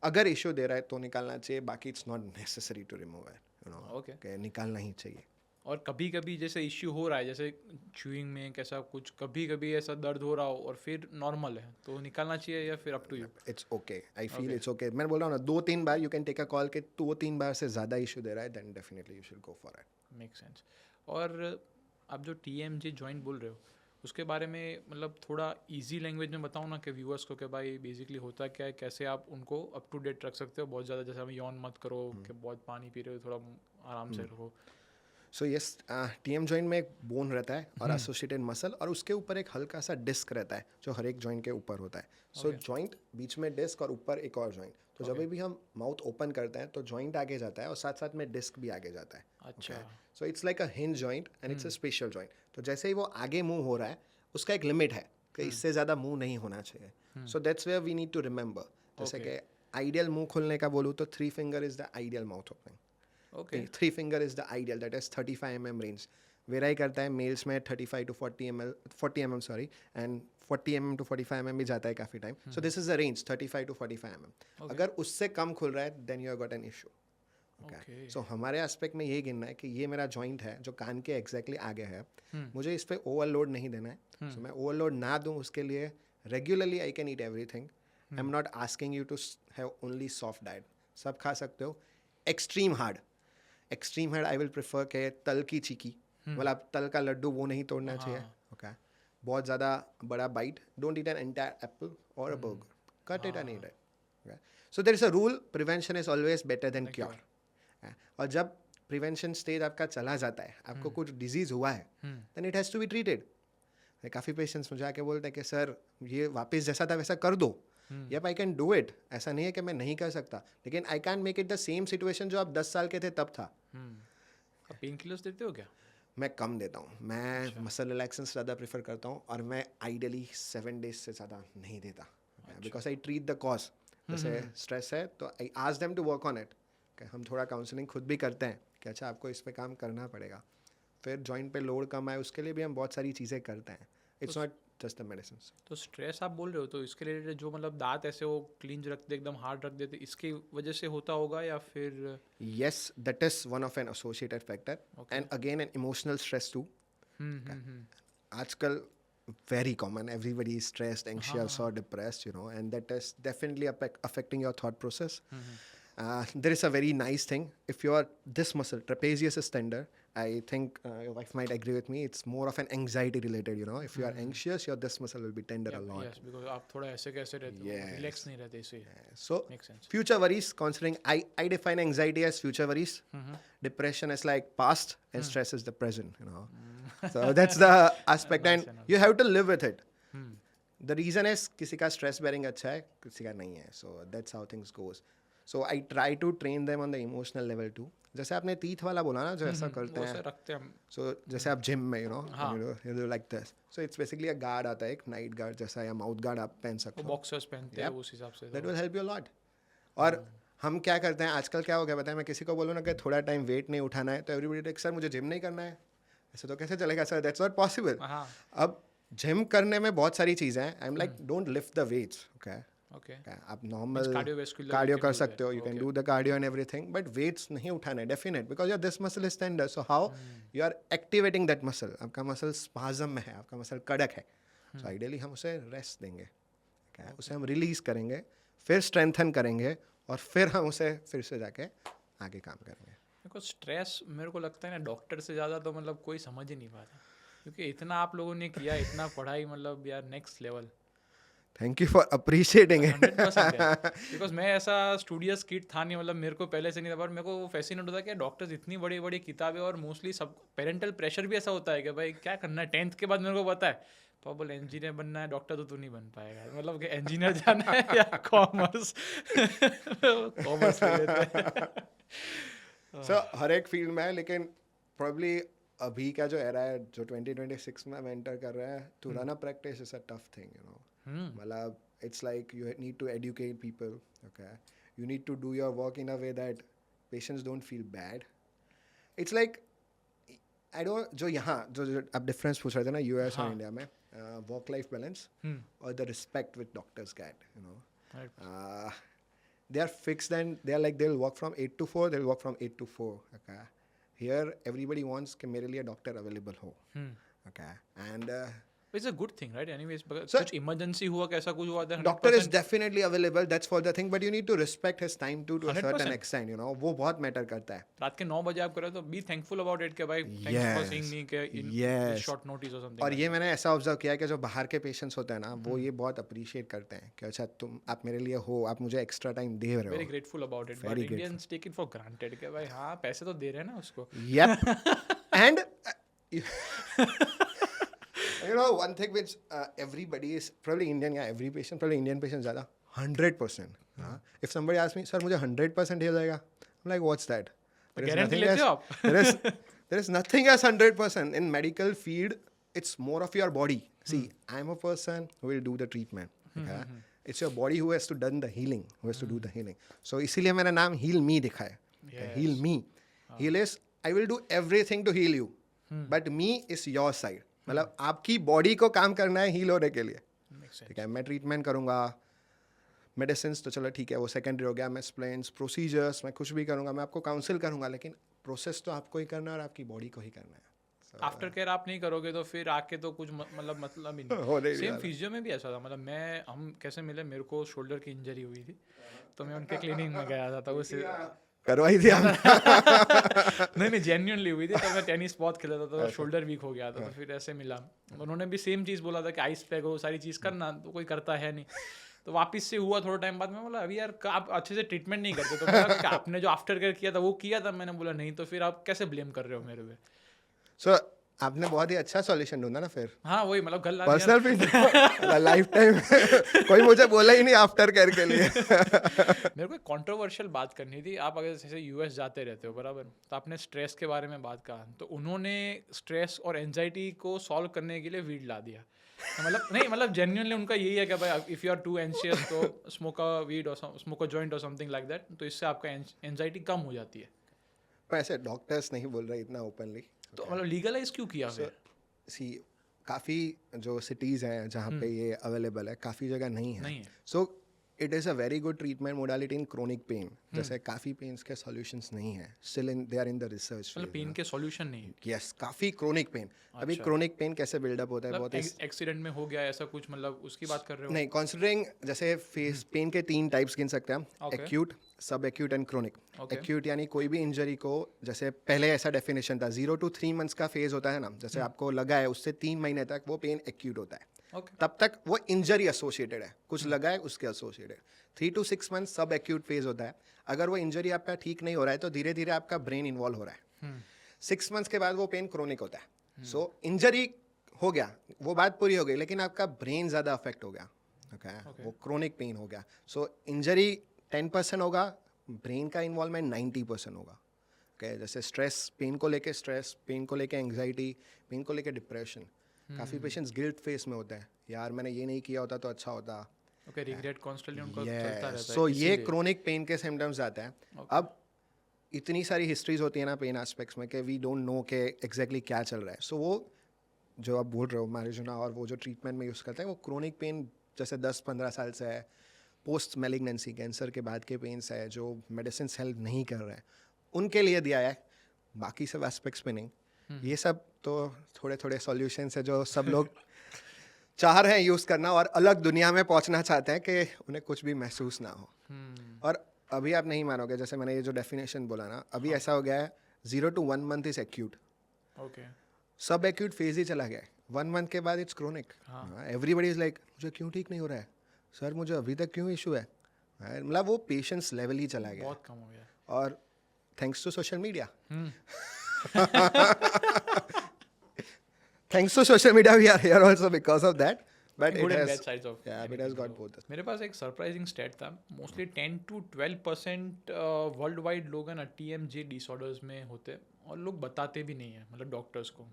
अगर इशू दे रहा है तो निकालना चाहिए, बाकी it's not necessary to remove it, you know, Okay. निकालना ही चाहिए. और कभी कभी जैसे इश्यू हो रहा है, जैसे च्यूइंग में कैसा कुछ, कभी कभी ऐसा दर्द हो रहा हो और फिर नॉर्मल है, तो निकालना चाहिए या फिर up to you? It's okay, I feel it's okay. मैं बोल रहा हूँ ना, 2-3 बार you can take a call कि 2-3 बार से ज़्यादा इशू दे रहा है, then definitely you should go for it. Make sense. और आप जो TMJ जॉइंट बोल रहे हो, उसके बारे में मतलब थोड़ा इजी लैंग्वेज में बताओ ना कि व्यूअर्स को कि भाई बेसिकली होता क्या है, कैसे आप उनको अप टू डेट रख सकते हो. बहुत ज़्यादा जैसे हम यौन मत करो कि बहुत पानी पी रहे हो, थोड़ा आराम से रहो. सो यस, TM जॉइंट में एक बोन रहता है और एसोसिएटेड मसल, और उसके ऊपर एक हल्का सा डिस्क रहता है जो हर एक जॉइंट के ऊपर होता है. सो जॉइंट बीच में डिस्क और ऊपर एक और जॉइंट. तो जब भी हम माउथ ओपन करते हैं तो जॉइंट आगे जाता है और साथ साथ में डिस्क भी आगे जाता है. अच्छा. So it's like a hinge joint and it's a special joint. तो जैसे ही वो आगे मूव हो रहा है, उसका एक लिमिट है कि इससे ज़्यादा मूव नहीं होना चाहिए. So that's where we need to remember. जैसे कि आइडियल मुंह खोलने का बोलूँ तो 3 finger is the ideal mouth opening. Okay. 3 finger is the ideal, that is 35 mm range. Vary करता है मेल्स में 35 to 40 mm sorry, and 40 mm to 45 mm भी जाता है काफ़ी time. So this is the range 35 to 45 mm. अगर उससे कम खुल रहा है then you have got an issue. Okay. So हमारे एस्पेक्ट में यही गिनना है कि ये मेरा जॉइंट है जो कान के एग्जैक्टली आगे है, मुझे इस पर ओवरलोड नहीं देना है. सो मैं ओवरलोड ना दूँ उसके लिए regularly I can eat everything. I am not asking you to have only soft diet. सब खा सकते हो. Extreme hard I will prefer के तल की चीकी, मतलब तल का लड्डू वो नहीं तोड़ना चाहिए. ओके. बहुत ज़्यादा बड़ा bite, don't eat an entire apple और a burger, cut it and eat it. So there is a rule, prevention is always better than cure. और जब प्रिवेंशन स्टेज आपका चला जाता है, आपको कुछ डिजीज़ हुआ है, then it has to be treated. काफ़ी पेशेंट्स मुझे आके बोलते हैं कि सर ये वापस जैसा था वैसा कर दो. Yup, I can do it. ऐसा नहीं है कि मैं नहीं कर सकता, लेकिन I can make it the same situation जो आप 10 साल के थे तब था. आप पेन किलर्स देते हो क्या? मैं कम देता हूँ. मैं मसल रिलैक्सेंस ज़्यादा प्रेफर करता हूँ, और मैं आइडियली 7 days से ज़्यादा नहीं देता, because I treat the cause. जैसे स्ट्रेस है तो I ask them to work on it. हम थोड़ा काउंसलिंग खुद भी करते हैं कि अच्छा आपको इस पे काम करना पड़ेगा. फिर जॉइंट पे लोड कम आए उसके लिए भी हम बहुत सारी चीज़ें करते हैं. It's not just the medicine. तो स्ट्रेस आप बोल रहे हो, तो इसके रिलेटेड जो मतलब दांत ऐसे वो क्लीन रख दे, एकदम हार्ड रख देते, इसकी वजह से होता होगा या फिर? Yes, that is one of an associated factor. Okay. And again, an emotional stress too. Hmm. Aajkal, very common. Everybody is stressed, anxious, or depressed, you know, and that is definitely affecting your thought process. There is a very nice thing. If your this muscle, trapezius, is tender, I think your wife might agree with me. It's more of an anxiety related, you know. If you are anxious, your this muscle will be tender a lot. Yes, because आप थोड़ा ऐसे कैसे रहते हो, Yes. Relax नहीं रहते इसे. So, Makes sense. future worries, considering I define anxiety as future worries, depression is like past, and stress is the present, you know. So that's the aspect, Nice and analogy. you have to live with it. The reason is किसी का stress bearing अच्छा है, किसी का नहीं है. So that's how things goes. So I try to train them on the emotional level too. जैसे आपने teeth वाला बोला ना, जो ऐसा करते वो ऐसे हैं. रखते हैं हम. So जैसे आप जिम में, you know, you do like this. So it's basically a guard आता है, एक night guard जैसा, या mouth guard आप पहन सकते वो हो. बॉक्सर्स पहनते हैं उस हिसाब से. That will help you a lot. और हम क्या करते हैं आजकल, क्या हो गया बताएं, मैं किसी को बोलूँ ना कि थोड़ा टाइम वेट नहीं उठाना है, तो एवरीबॉडी टेक सर मुझे जिम नहीं करना है. ऐसे तो कैसे चलेगा सर, दैट्स नॉट पॉसिबल. हाँ. अब जिम करने में बहुत सारी चीज़ें हैं. I am like don't lift the weights. Okay, okay. आप normal cardiovascular cardio you can कर do सकते हो, that. You can Okay. Do the cardio and everything, but weights नहीं उठाना है definite, because your this muscle is tender. So how you are activating that muscle. आपका muscle spasm में है, आपका मसल कड़क है. सो आइडियली हम उसे रेस्ट देंगे, उसे हम रिलीज करेंगे, फिर स्ट्रेंथन करेंगे, और फिर हम उसे फिर से जाके आगे काम करेंगे. देखो स्ट्रेस मेरे को लगता है ना, डॉक्टर से ज़्यादा तो मतलब कोई समझ ही नहीं पाता, क्योंकि इतना आप लोगों ने किया, इतना पढ़ाई, मतलब यार next level. Thank you for appreciating it. 100% है. बिकॉज मैं ऐसा स्टूडियस किड था नहीं, मतलब मेरे को पहले से नहीं था, पर मेरे को फैसिनेट होता कि डॉक्टर्स इतनी बड़ी बड़ी किताबें, और मोस्टली सब पेरेंटल प्रेशर भी ऐसा होता है कि भाई क्या करना है 10th के बाद. मेरे को पता है पापा इंजीनियर बनना है, डॉक्टर तो तू नहीं बन पाएगा, मतलब कि इंजीनियर जाना है या कॉमर्स. कॉमर्स ले लेते हैं. सो हर एक फील्ड में है, लेकिन प्रॉब्ली अभी का जो एरा है, जो 2026 में हम एंटर कर रहे हैं, to run a practice is a tough thing, you know. मतलब it's like you need to educate people. Okay, you need to do your work in a way that patients don't feel bad. It's like I don't, जो यहाँ जो आप difference पूछ रहे थे ना US और इंडिया में, वर्क लाइफ बैलेंस और the respect with doctors get, you know. they are fixed and they are like they'll work from 8 to 4, they'll work from 8 to 4. Okay. Here everybody wants कि मेरे लिए doctor available हो. Okay. And It's a good thing, right? Anyways, because Sir, कुछ emergency हुआ, कैसा कुछ हुआ, then doctor is 100% definitely available, that's for the thing, but you need to respect his time to a 100%. certain extent, you know. वो बहुत matter करता है. रात के 9 बजे आप कर रहे हो तो बी थैंकफुल अबाउट इट कि भाई थैंक्स फॉर Yes. सीइंग मी के इन Yes. शॉर्ट नोटिस और समथिंग. और ये मैंने ऐसा ऑब्जर्व किया है कि जो बाहर के पेशेंट्स होते हैं ना, वो ये बहुत अप्रिशिएट करते हैं कि अच्छा आप मेरे लिए हो, आप मुझे एक्स्ट्रा टाइम दे रहे वेरी हो. Grateful about it. But Very Indians take it for granted कि भाई हाँ पैसे तो दे रहे हैं ना उसको. Yep. And you know one thing which everybody is probably Indian, yeah, every patient, probably Indian patient ज़्यादा 100%. If somebody asks me, sir मुझे 100% हो जाएगा, I'm like, what's that? Guarantee लेते हो आप? There is nothing as 100% in medical field. It's more of your body. See, I'm a person who will do the treatment. Okay? It's your body who has to done the healing, who has to do the healing. So इसीलिए मेरा नाम Heal Me दिखा है. Yes. Heal Me. Heal is I will do everything to heal you, but me is your side. मतलब आपकी body को काम करना है हील होने के लिए. Makes sense. ठीक है, मैं ट्रीटमेंट करूँगा, मेडिसिन तो चलो ठीक है वो सेकेंडरी हो गया, मैं एक्सप्लेन्स प्रोसीजर्स मैं कुछ भी करूँगा, मैं आपको काउंसिल करूँगा, लेकिन प्रोसेस तो आपको ही करना है और आपकी बॉडी को ही करना है. आफ्टर केयर आप नहीं करोगे तो फिर आके तो कुछ मतलब ही हो नहीं. नहीं सेम फिजियो में भी ऐसा था. मतलब हम कैसे मिले, मेरे को शोल्डर की इंजरी हुई थी तो मैं उनके क्लिनिक में गया था. तो उसे करवाई थी आप? नहीं जेन्युइनली हुई थी. तो मैं टेनिस बहुत खेला था तो शोल्डर वीक हो गया था. तो फिर ऐसे मिला, उन्होंने भी सेम चीज़ बोला था कि आइस पैक हो, सारी चीज़ करना, तो कोई करता है नहीं. तो वापस से हुआ थोड़ा टाइम बाद. मैं बोला अभी यार आप अच्छे से ट्रीटमेंट नहीं करते. तो बोला कि आपने जो आफ्टर केयर किया था वो किया था. मैंने बोला नहीं. तो फिर आप कैसे ब्लेम कर रहे हो मेरे पे? सो आपने बहुत ही अच्छा सॉल्यूशन ढूंढा ना फिर. हाँ वही मतलब गल पर्सनल फील्ड लाइफ टाइम कोई मुझे बोला ही नहीं आफ्टर केयर के लिए. मेरे को एक कंट्रोवर्शियल बात करनी थी. आप अगर जैसे यूएस जाते रहते हो बराबर, तो आपने स्ट्रेस के बारे में बात कहा. तो उन्होंने स्ट्रेस और एंजाइटी को सॉल्व करने के लिए वीड ला दिया. मतलब नहीं मतलब जेन्युइनली उनका यही है कि भाई if you are too anxious to smoke a weed और स्मोक अ जॉइंट और समथिंग लाइक दैट. तो इससे आपका एंजाइटी कम हो जाती है. वैसे डॉक्टर्स नहीं बोल रहे इतना ओपनली. तो मतलब लीगलाइज क्यों किया फिर? सी काफ़ी जो सिटीज़ हैं जहाँ पे ये अवेलेबल है, काफ़ी जगह नहीं है. नहीं है. So it is a very good treatment modality in chronic pain. जैसे काफ़ी पेन्स के सॉल्यूशंस नहीं है, still in they are in the research. मतलब पेन के सॉल्यूशन नहीं. यस, काफ़ी क्रोनिक पेन. अभी क्रोनिक पेन कैसे बिल्डअप होता है, बहुत ही एक्सीडेंट में हो गया ऐसा कुछ, मतलब उसकी बात कर रहे हो? नहीं, कंसिडरिंग जैसे फेस पेन के 3 टाइप्स गिन सकते हैं हम, एक्यूट, सब एक्यूट एंड क्रोनिक. एक्यूट यानी कोई भी इंजरी को, जैसे पहले ऐसा डेफिनेशन था 0 to 3 मंथ्स का फेज होता है ना, जैसे आपको लगा है उससे 3 महीने तक वो पेन एक्यूट होता है. तब तक वो इंजरी एसोसिएटेड है, कुछ लगा है उसके एसोसिएटेड. 3 to 6 मंथ्स सब एक्यूट फेज होता है. अगर वो इंजरी आपका ठीक नहीं हो रहा है तो धीरे धीरे आपका ब्रेन इन्वॉल्व हो रहा है. 6 मंथ्स के बाद वो पेन क्रोनिक होता है. सो इंजरी हो गया, वो बात पूरी हो गई, लेकिन आपका ब्रेन ज़्यादा अफेक्ट हो गया. ओके, वो क्रोनिक पेन हो गया. सो इंजरी 10% होगा, ब्रेन का इन्वॉल्वमेंट 90% होगा. ओके, जैसे स्ट्रेस, पेन को लेके स्ट्रेस, पेन को लेके एंग्जाइटी, पेन को लेके डिप्रेशन. काफ़ी पेशेंट्स गिल्ट फेस में होते हैं, यार मैंने ये नहीं किया होता तो अच्छा होता. ओके, रिग्रेट कॉन्स्टेंटली उनको चलता रहता है. सो ये क्रोनिक पेन के सिम्टम्स आते हैं. अब इतनी सारी हिस्ट्रीज होती है ना पेन एस्पेक्ट्स में कि वी डोंट नो के एग्जैक्टली क्या चल रहा है. सो वो जो आप बोल रहे हो मैरिजुना और वो जो ट्रीटमेंट में यूज़ करते हैं, वो क्रोनिक पेन जैसे 10-15 साल से है, पोस्ट मेलिग्नेंसी कैंसर के बाद के पेन्स है जो मेडिसिन हेल्प नहीं कर रहे हैं, उनके लिए दिया है. बाकी सब एस्पेक्ट्स पे नहीं. ये सब तो थोड़े थोड़े सॉल्यूशंस है जो सब लोग चाह रहे हैं यूज़ करना और अलग दुनिया में पहुंचना चाहते हैं कि उन्हें कुछ भी महसूस ना हो. और अभी आप नहीं मानोगे, जैसे मैंने ये जो डेफिनेशन बोला ना, अभी ऐसा हो गया है 0 to 1 month is acute. Okay, सब एक्यूट फेज ही चला गया है. 1 मंथ के बाद it's chronic. Everybody is like मुझे क्यों ठीक नहीं हो रहा है सर, मुझे अभी तक क्यों इशू है. मतलब वो पेशेंस लेवल ही चला गया, बहुत कम हो गया. और thanks to social media. Thanks to social media, we are here also because of that. But Good it and has, bad sides of yeah, it has got both. मेरे पास एक सरप्राइजिंग स्टैट था. Mostly 10 to 12% world wide लोग हैं ना TMJ disorders में होते हैं, और लोग बताते भी नहीं है, मतलब डॉक्टर्स को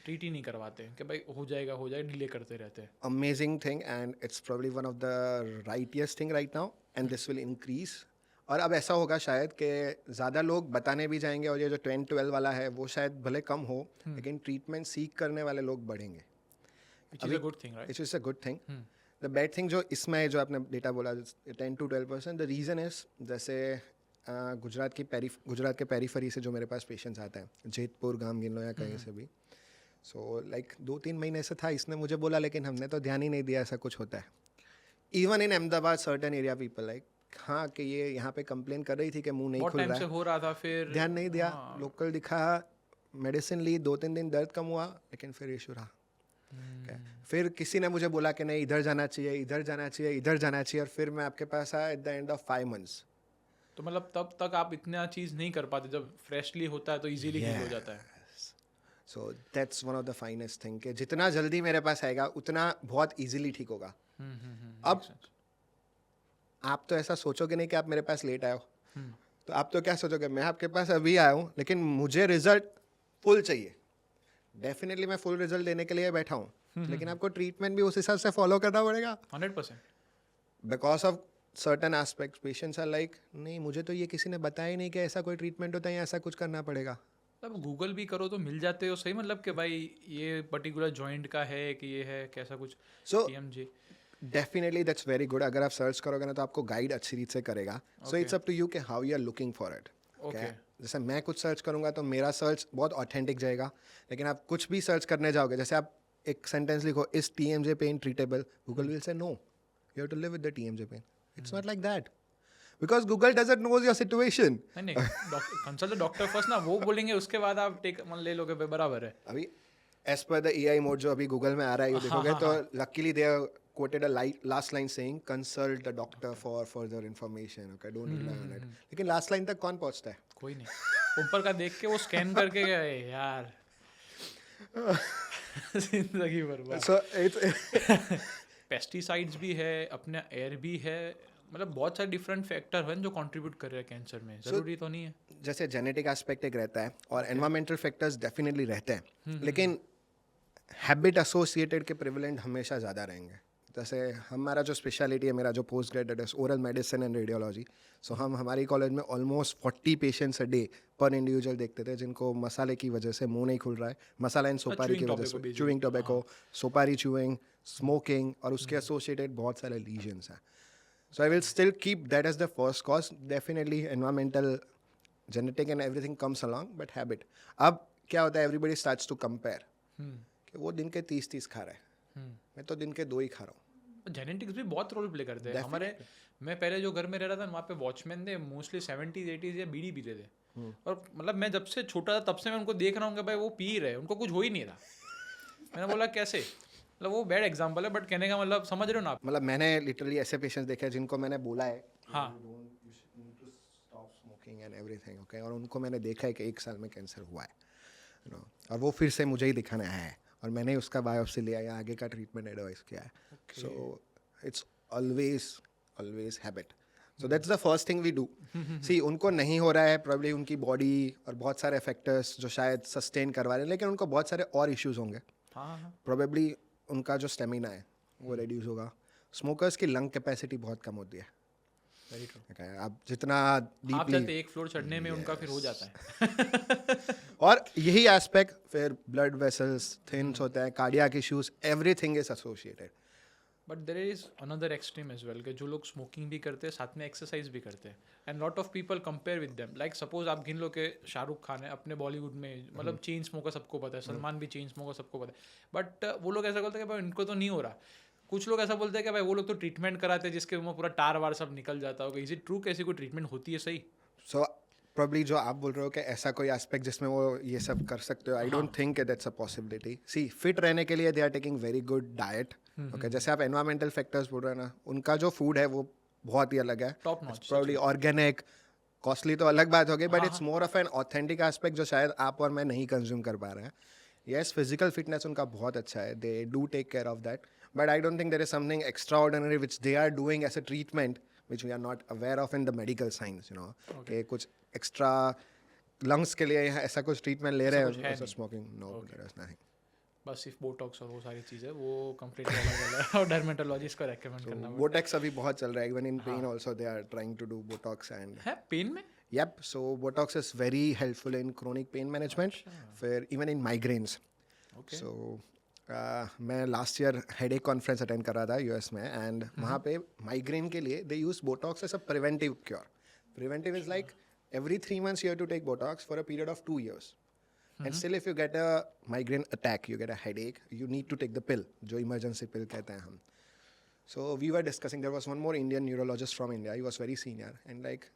ट्रीट ही नहीं करवाते कि भाई हो जाएगा, डिले करते रहते हैं. Amazing thing, and it's probably one of the rightest thing right now, and this will increase. और अब ऐसा होगा शायद कि ज़्यादा लोग बताने भी जाएंगे, और ये जो 10-12 वाला है वो शायद भले कम हो, लेकिन ट्रीटमेंट सीख करने वाले लोग बढ़ेंगे. Which is a good thing, right? Which is a good thing. The bad thing जो इसमें है, जो आपने डेटा बोला 10 to 12%, द रीज़न इज जैसे गुजरात के पेरीफरी से जो मेरे पास पेशेंट्स आते हैं, जेतपुर, गाम गिन लो या कहीं से भी, सो लाइक 2-3 महीने से था, इसने मुझे बोला लेकिन हमने तो ध्यान ही नहीं दिया ऐसा कुछ होता है. इवन इन Ahmedabad certain area people like, हाँ कि ये यहाँ पे कंप्लेन कर रही थी कि मुंह नहीं बहुत खुल टाइम रहा से है, हो रहा था, फिर ध्यान नहीं दिया, हाँ, लोकल दिखा, मेडिसिन ली, 2-3 दिन दर्द कम हुआ, लेकिन फिर इशू रहा. Okay. फिर किसी ने मुझे बोला कि नहीं इधर जाना चाहिए, इधर जाना चाहिए, इधर जाना चाहिए, और फिर मैं आपके पास आया at the end of 5 months. तो मतलब तब तक आप इतना चीज़ नहीं कर पाते, जब फ्रेशली होता है तो इजीली हील हो जाता है. So that's one of the finest thing कि जितना जल्दी मेरे पास आएगा उतना बहुत इजीली ठीक होगा. अब आप तो ऐसा सोचोगे नहीं कि आप मेरे पास लेट आए हो, तो आप तो क्या सोचोगे, मैं आपके पास अभी आया हूँ लेकिन मुझे रिजल्ट फुल चाहिए. डेफिनेटली मैं फुल रिजल्ट देने के लिए बैठा हूँ, लेकिन आपको ट्रीटमेंट भी उस हिसाब से फॉलो करना पड़ेगा. 100%. Because of certain aspects patients are like, नहीं मुझे तो ये किसी ने बताया ही नहीं कि ऐसा कोई ट्रीटमेंट होता है या ऐसा कुछ करना पड़ेगा. मतलब गूगल भी करो तो मिल जाते हो सही, मतलब कि भाई ये पर्टिकुलर जॉइंट का है कि ये है कैसा कुछ सो TMJ. Definitely that's very good. अगर आप सर्च करोगे ना तो आपको गाइड अच्छी रीत से करेगा. So it's up to you कि how you are looking for it. Okay. जैसे मैं कुछ सर्च करूंगा तो मेरा सर्च बहुत ऑथेंटिक जाएगा, लेकिन आप कुछ भी सर्च करने जाओगे, जैसे आप एक सेंटेंस लिखो, is TMJ pain treatable, Google will say no, you have to live with the TMJ pain. It's not like that, because Google doesn't knows your situation. नहीं कंसल्ट द डॉक्टर फर्स्ट ना, वो बोलेंगे उसके बाद आप take मन ले लोगे, बराबर है. अभी as per the AI mode जो अभी गूगल में आ रहा है, ये देखोगे तो luckily they quoted a last line saying consult the doctor for further information. Okay, don't rely on it. लेकिन लास्ट लाइन तक कौन पहुंचता है? कोई नहीं. ऊपर का देख के वो स्कैन करके गए यार. जिंदगी बर्बाद. So it's पेस्टिसाइड्स भी है, अपना एयर भी है, मतलब बहुत सारे डिफरेंट फैक्टर हैं जो कंट्रीब्यूट कर रहे हैं कैंसर में. जरूरी तो नहीं है. जैसे जेनेटिक एस्पेक्ट एक रहता है और एनवायरमेंटल फैक्टर्स डेफिनेटली रहते हैं, लेकिन हैबिट एसोसिएटेड के प्रिवलेंट हमेशा ज़्यादा रहेंगे. जैसे हमारा जो स्पेशलिटी है, मेरा जो पोस्ट ग्रेजुएट है ओरल मेडिसिन एंड रेडियोलॉजी, सो हम हमारी कॉलेज में ऑलमोस्ट 40 पेशेंट्स अ डे पर इंडिविजुअल देखते थे जिनको मसाले की वजह से मुंह नहीं खुल रहा है, मसाला एंड सोपारी की वजह से, च्यूइंग टोबैको, सोपारी च्यूइंग, स्मोकिंग, और उसके एसोसिएटेड बहुत सारे लीजन्स हैं. So I will still keep that as the first cause. Definitely environmental, genetic and everything comes along, but habit. अब क्या होता है, everybody starts to compare. कि वो दिन के 30 खा रहा है, मैं तो दिन के 2 ही खा रहा हूँ. जेनेटिक्स भी बहुत रोल प्ले करते हैं. हमारे मैं पहले जो घर में रह रहा था वहाँ पे वॉचमैन थे, मोस्टली 70s 80s या बीड़ी पीते थे. और मतलब मैं जब से छोटा था तब से मैं उनको देख रहा हूँ कि भाई वो पी रहे, उनको कुछ हो ही नहीं रहा. मैंने बोला कैसे, मतलब वो बैड एग्जांपल है, बट कहने का मतलब समझ रहे हो ना आप. मतलब मैंने लिटरली ऐसे पेशेंट्स देखे हैं जिनको मैंने बोला है हाँ, stop smoking and everything, okay, और उनको मैंने देखा है कि 1 साल में कैंसर हुआ है, यू नो, और वो फिर से मुझे ही दिखाने आया है और मैंने उसका बायोप्सी लिया या आगे का ट्रीटमेंट एडवाइस किया है. So it's always habit. So that's the first thing we do. See उनको नहीं हो रहा है, प्रॉब्ली उनकी बॉडी और बहुत सारे फैक्टर्स जो शायद सस्टेन करवा रहे हैं, लेकिन उनको बहुत सारे और इश्यूज होंगे. प्रोबेबली उनका जो स्टेमिना है वो रिड्यूस होगा. स्मोकर्स की लंग कैपेसिटी बहुत कम होती है. Very true. Okay, आप जितना आप डीपली चाहते एक फ्लोर चढ़ने में उनका फिर हो जाता है. और यही एस्पेक्ट फिर ब्लड वेसल्स थिन्स होता है, cardiac issues, everything is associated. But there is another extreme as well, कि जो लोग स्मोकिंग भी करते हैं साथ में एक्सरसाइज भी करते हैं, and lot of people compare with them. Like suppose आप गिन लो कि शाहरुख खान है अपने बॉलीवुड में, मतलब चेन स्मोकर सबको पता है, सलमान भी चेन स्मोकर सबको पता है, बट वो लोग ऐसा बोलते हैं कि भाई इनको तो नहीं हो रहा. कुछ लोग ऐसा बोलते हैं कि भाई वो लोग तो ट्रीटमेंट कराते हैं जिसके में पूरा टार वार सब निकल जाता होगा. इज इट ट्रू कि ऐसी कोई ट्रीटमेंट होती है सही? सो प्रॉब्ली जो आप बोल रहे हो कि ऐसा कोई एस्पेक्ट जिसमें वो ये सब कर सकते हो, I don't think that's a possibility. See fit रहने के लिए they are taking very good diet. Okay, जैसे आप एनवायरमेंटल फैक्टर्स बोल रहे हैं ना, उनका जो फूड है वो बहुत ही अलग है, top notch, probably organic, costly तो अलग बात हो गई, but it's more of an authentic aspect जो शायद आप और मैं नहीं कंज्यूम कर पा रहे हैं. येस, फिजिकल फिटनेस उनका बहुत अच्छा है, they do take care of that, but I don't think there is something extraordinary which they are doing as a treatment which we are not aware of in the medical science, you know, कि कुछ extra lungs के लिए ऐसा कुछ treatment ले रहे हैं smoking. No, there is nothing. बस सिर्फ बोटॉक्स और वो सारी चीज़ें, वो कंप्लीटली अलग है, और डर्मेटोलॉजिस्ट को रेकमेंड करना पड़ता बोटॉक्स अभी बहुत चल रहा है, even in pain also they are trying to do Botox and है. पेन में Yep, so Botox is very helpful in chronic pain management, for even in migraines. Okay. So मैं last year headache conference attend कर रहा था US में, and वहाँ पे migraine के लिए they use Botox as a preventive cure. Preventive is like every 3 months you have to take botox for a period of 2 years. And still if you get a migraine attack, you get a headache, you need to take the pill, जो emergency pill कहते हैं हम. So we were discussing, there was one more Indian neurologist from India, he was very senior, and like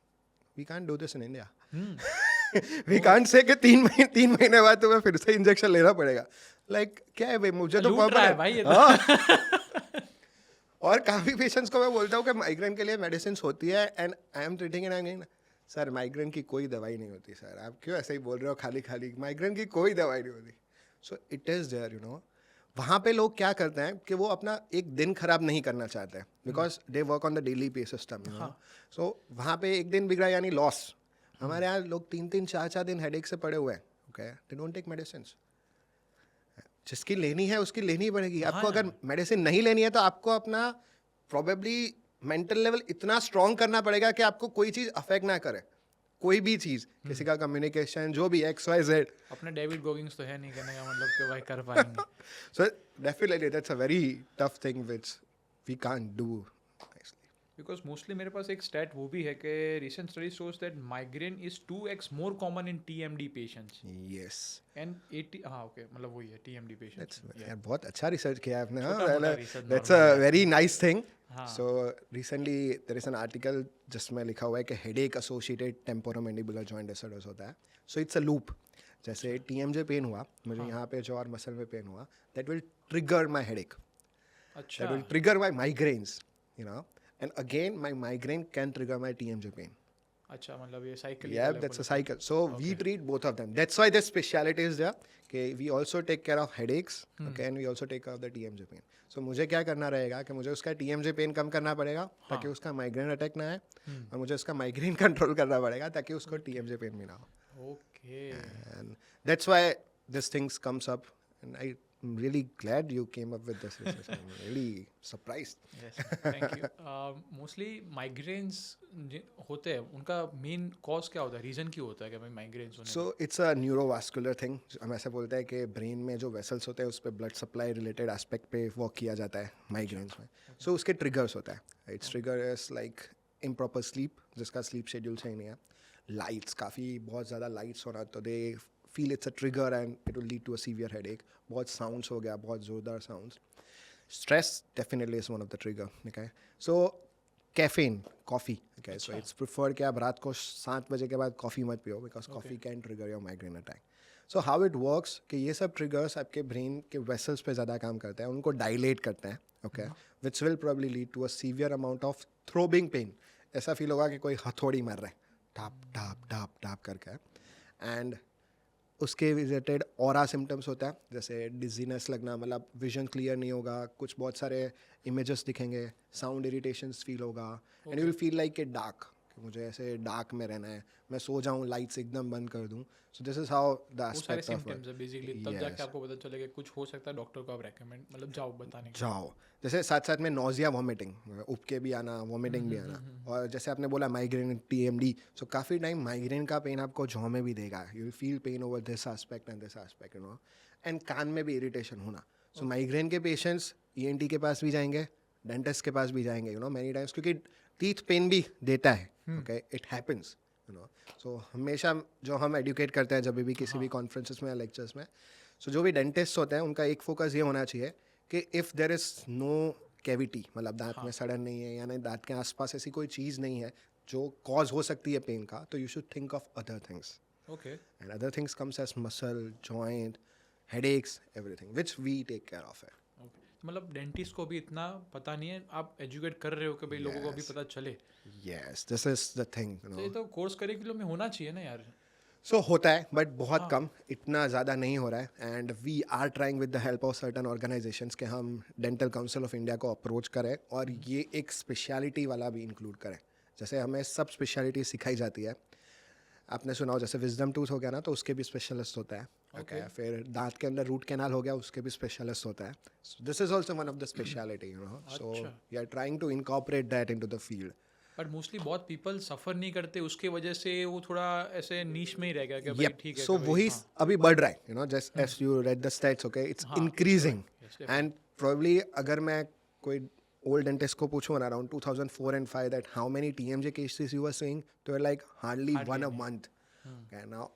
we can't do this in India. We can't say कि 3 महीने बाद तुम्हें फिर से इंजेक्शन लेना पड़ेगा. Like क्या है भाई, मुझे तो लूट रहा है भाई ये तो. हाँ. और काफ़ी पेशेंट्स को मैं बोलता हूँ कि माइग्रेन के लिए मेडिसिन होती है, and I am treating and I am sir migraine की कोई दवाई नहीं होती सर, आप क्यों ऐसे ही बोल रहे हो खाली खाली, माइग्रेन की कोई दवाई नहीं होती. So it is there, you know. वहाँ पे लोग क्या करते हैं कि वो अपना एक दिन खराब नहीं करना चाहते हैं, because they work on the daily पे सिस्टम, यू नो. सो वहाँ पे एक दिन बिगड़ा यानी लॉस. हमारे यहाँ लोग 3-3, 4-4 दिन हेडेक से पड़े हुए हैं. Okay, they don't take medicine. जिसकी लेनी है उसकी लेनी पड़ेगी. आपको अगर मेडिसिन नहीं लेनी है तो आपको अपना प्रॉबेबली मेंटल लेवल इतना स्ट्रॉन्ग करना पड़ेगा कि आपको कोई चीज़ अफेक्ट ना करे. कोई भी चीज़, किसी का कम्युनिकेशन, जो भी XYZ. अपने डेविड गोगिंस तो है नहीं कहने का मतलब कि भाई कर पाएंगे. So definitely that's a very tough thing which we can't do nicely. Because mostly मेरे पास एक स्टैट वो भी है कि recent study shows that migraine is 2x more common in TMD patients. Yes. And 80 हाँ ओके मतलब वही है TMD पेशेंट्स. यार बहुत अच्छा रिसर्च किया है आपने. छोटा मोटा हाँ, research that's a very nice thing. हाँ. So recently there is an article जिसमें लिखा हुआ है कि headache associated temporomandibular joint disorders होता है. So it's a loop. जैसे TMJ पेन हुआ मुझे यहाँ पे जो और मसल में पेन हुआ, that will trigger my headache. अच्छा. That will trigger my migraines, you know. And again my migraine can trigger my TMJ pain. अच्छा मतलब ये cycle. Yeah, that's a cycle. So we treat both of them. That's why this speciality is there. Okay, we also take care of headaches. Okay, and we also take care of the TMJ pain. So मुझे क्या करना रहेगा कि मुझे उसका TMJ pen कम करना पड़ेगा ताकि उसका माइग्रेन अटैक ना आए, और मुझे उसका माइग्रेन कंट्रोल करना पड़ेगा ताकि उसको TMJ पेन भी ना हो. Okay. And that's why this things comes up, and I'm really glad you came up with this research. I'm really surprised. Yes thank you. Mostly migraines होते हैं, उनका मेन कॉज क्या होता है, रीजन क्यों होता है कि भाई माइग्रेन्स होने. So it's a neurovascular thing. हम ऐसे बोलते हैं कि ब्रेन में जो वेसल्स होते हैं उस पर ब्लड सप्लाई रिलेटेड एस्पेक्ट पे वर्क किया जाता है माइग्रेन्स में. सो उसके ट्रिगर्स होता है. It's trigger is like improper sleep, जिसका स्लीप शेड्यूल सही नहीं है. लाइट्स, काफ़ी बहुत ज़्यादा लाइट्स होना, तो they feel it's a trigger and it will lead to a severe headache. बहुत साउंड्स हो गया, बहुत ज़ोरदार sounds. Stress definitely is one of the trigger. Okay, so caffeine, coffee. Okay, so it's preferred कि आप रात को 7 बजे के बाद कॉफ़ी मत पियो, because coffee can trigger your migraine attack. So how it works कि ये सब triggers आपके brain के vessels पे ज़्यादा काम करते हैं, उनको dilate करते हैं. Okay, which will probably lead to a severe amount of throbbing pain. ऐसा फील होगा कि कोई हथौड़ी मार रहा है, टाप टाप टाप टाप करके. एंड उसके रिलेटेड ऑरा सिम्टम्स होता है, जैसे डिजीनेस लगना, मतलब विजन क्लियर नहीं होगा, कुछ बहुत सारे इमेजेस दिखेंगे, साउंड इरिटेशंस फील होगा, and you will feel like a dark, कि मुझे ऐसे डार्क में रहना है, मैं सो जाऊँ, लाइट्स एकदम बंद कर दूँ. सो दिस इज हाउ द वो सारे एस्पेक्ट ऑफ सिम्टम्स है बेसिकली. तब जाके आपको पता चलेगा कुछ हो सकता है, डॉक्टर को आप रेकमेंड मतलब जाओ बताने के. जाओ. जैसे साथ साथ में नोजिया, वॉमिटिंग, उपके भी आना, वॉमिटिंग भी आना. और जैसे आपने बोला माइग्रेन, TMD, सो काफ़ी टाइम माइग्रेन का पेन आपको जॉ में भी देगा. You will feel pain over this aspect and this aspect, you know. And कान में भी इरिटेशन होना. सो माइग्रेन के पेशेंट्स ENT के पास भी जाएंगे, डेंटिस्ट के पास भी जाएंगे, यू नो, मैनी टाइम्स, क्योंकि टीथ पेन भी देता है. Okay, it happens, you know. So हमेशा जो हम एडुकेट करते हैं जब भी किसी भी कॉन्फ्रेंसेस में या लेक्चर्स में, सो जो भी डेंटिस्ट होते हैं उनका एक फोकस ये होना चाहिए कि if there is no cavity, मतलब दांत में सड़न नहीं है, यानी दांत के आसपास ऐसी कोई चीज़ नहीं है जो कॉज हो सकती है पेन का, तो you should think of other things. Okay. And other things comes as muscle, joint, headaches, everything which we take care of it. मतलब डेंटिस्ट को भी इतना पता नहीं है, आप एजुकेट कर रहे हो कि भाई लोगों को भी पता चले. Yes, this is the thing, you तो ये नो. तो कोर्स करिकुलम में होना चाहिए ना यार. सो होता है, बट बहुत कम, इतना ज़्यादा नहीं हो रहा है. And we are trying with the help of certain organisations कि हम डेंटल काउंसिल ऑफ इंडिया को अप्रोच करें और ये एक स्पेशलिटी वाला भी इंक्लूड करें. जैसे हमें सब स्पेशलिटी सिखाई जाती है. आपने सुना हो जैसे विजडम टूथ हो गया ना, तो उसके भी स्पेशलिस्ट होता है. ओके, फिर दांत के अंदर रूट कैनाल हो गया, उसके भी स्पेशलिस्ट होता है. This is also one of the speciality, you know. So we are trying to incorporate that into the field. But mostly बहुत पीपल सफर नहीं करते, उसके वजह से वो थोड़ा ऐसे नीश में ही रह गया कि भाई ठीक है सो कि भाई, वही हाँ अभी बढ़ रहा है, you know, just as you read the stats, okay, it's हाँ, it's increasing. growing. Yes, definitely. And probably अगर मैं कोई ओल्ड डेंटिस्ट को पूछूं ना around 2004 and 5 that how many TMJ cases you were seeing, they were like hardly one a any. month. Okay, now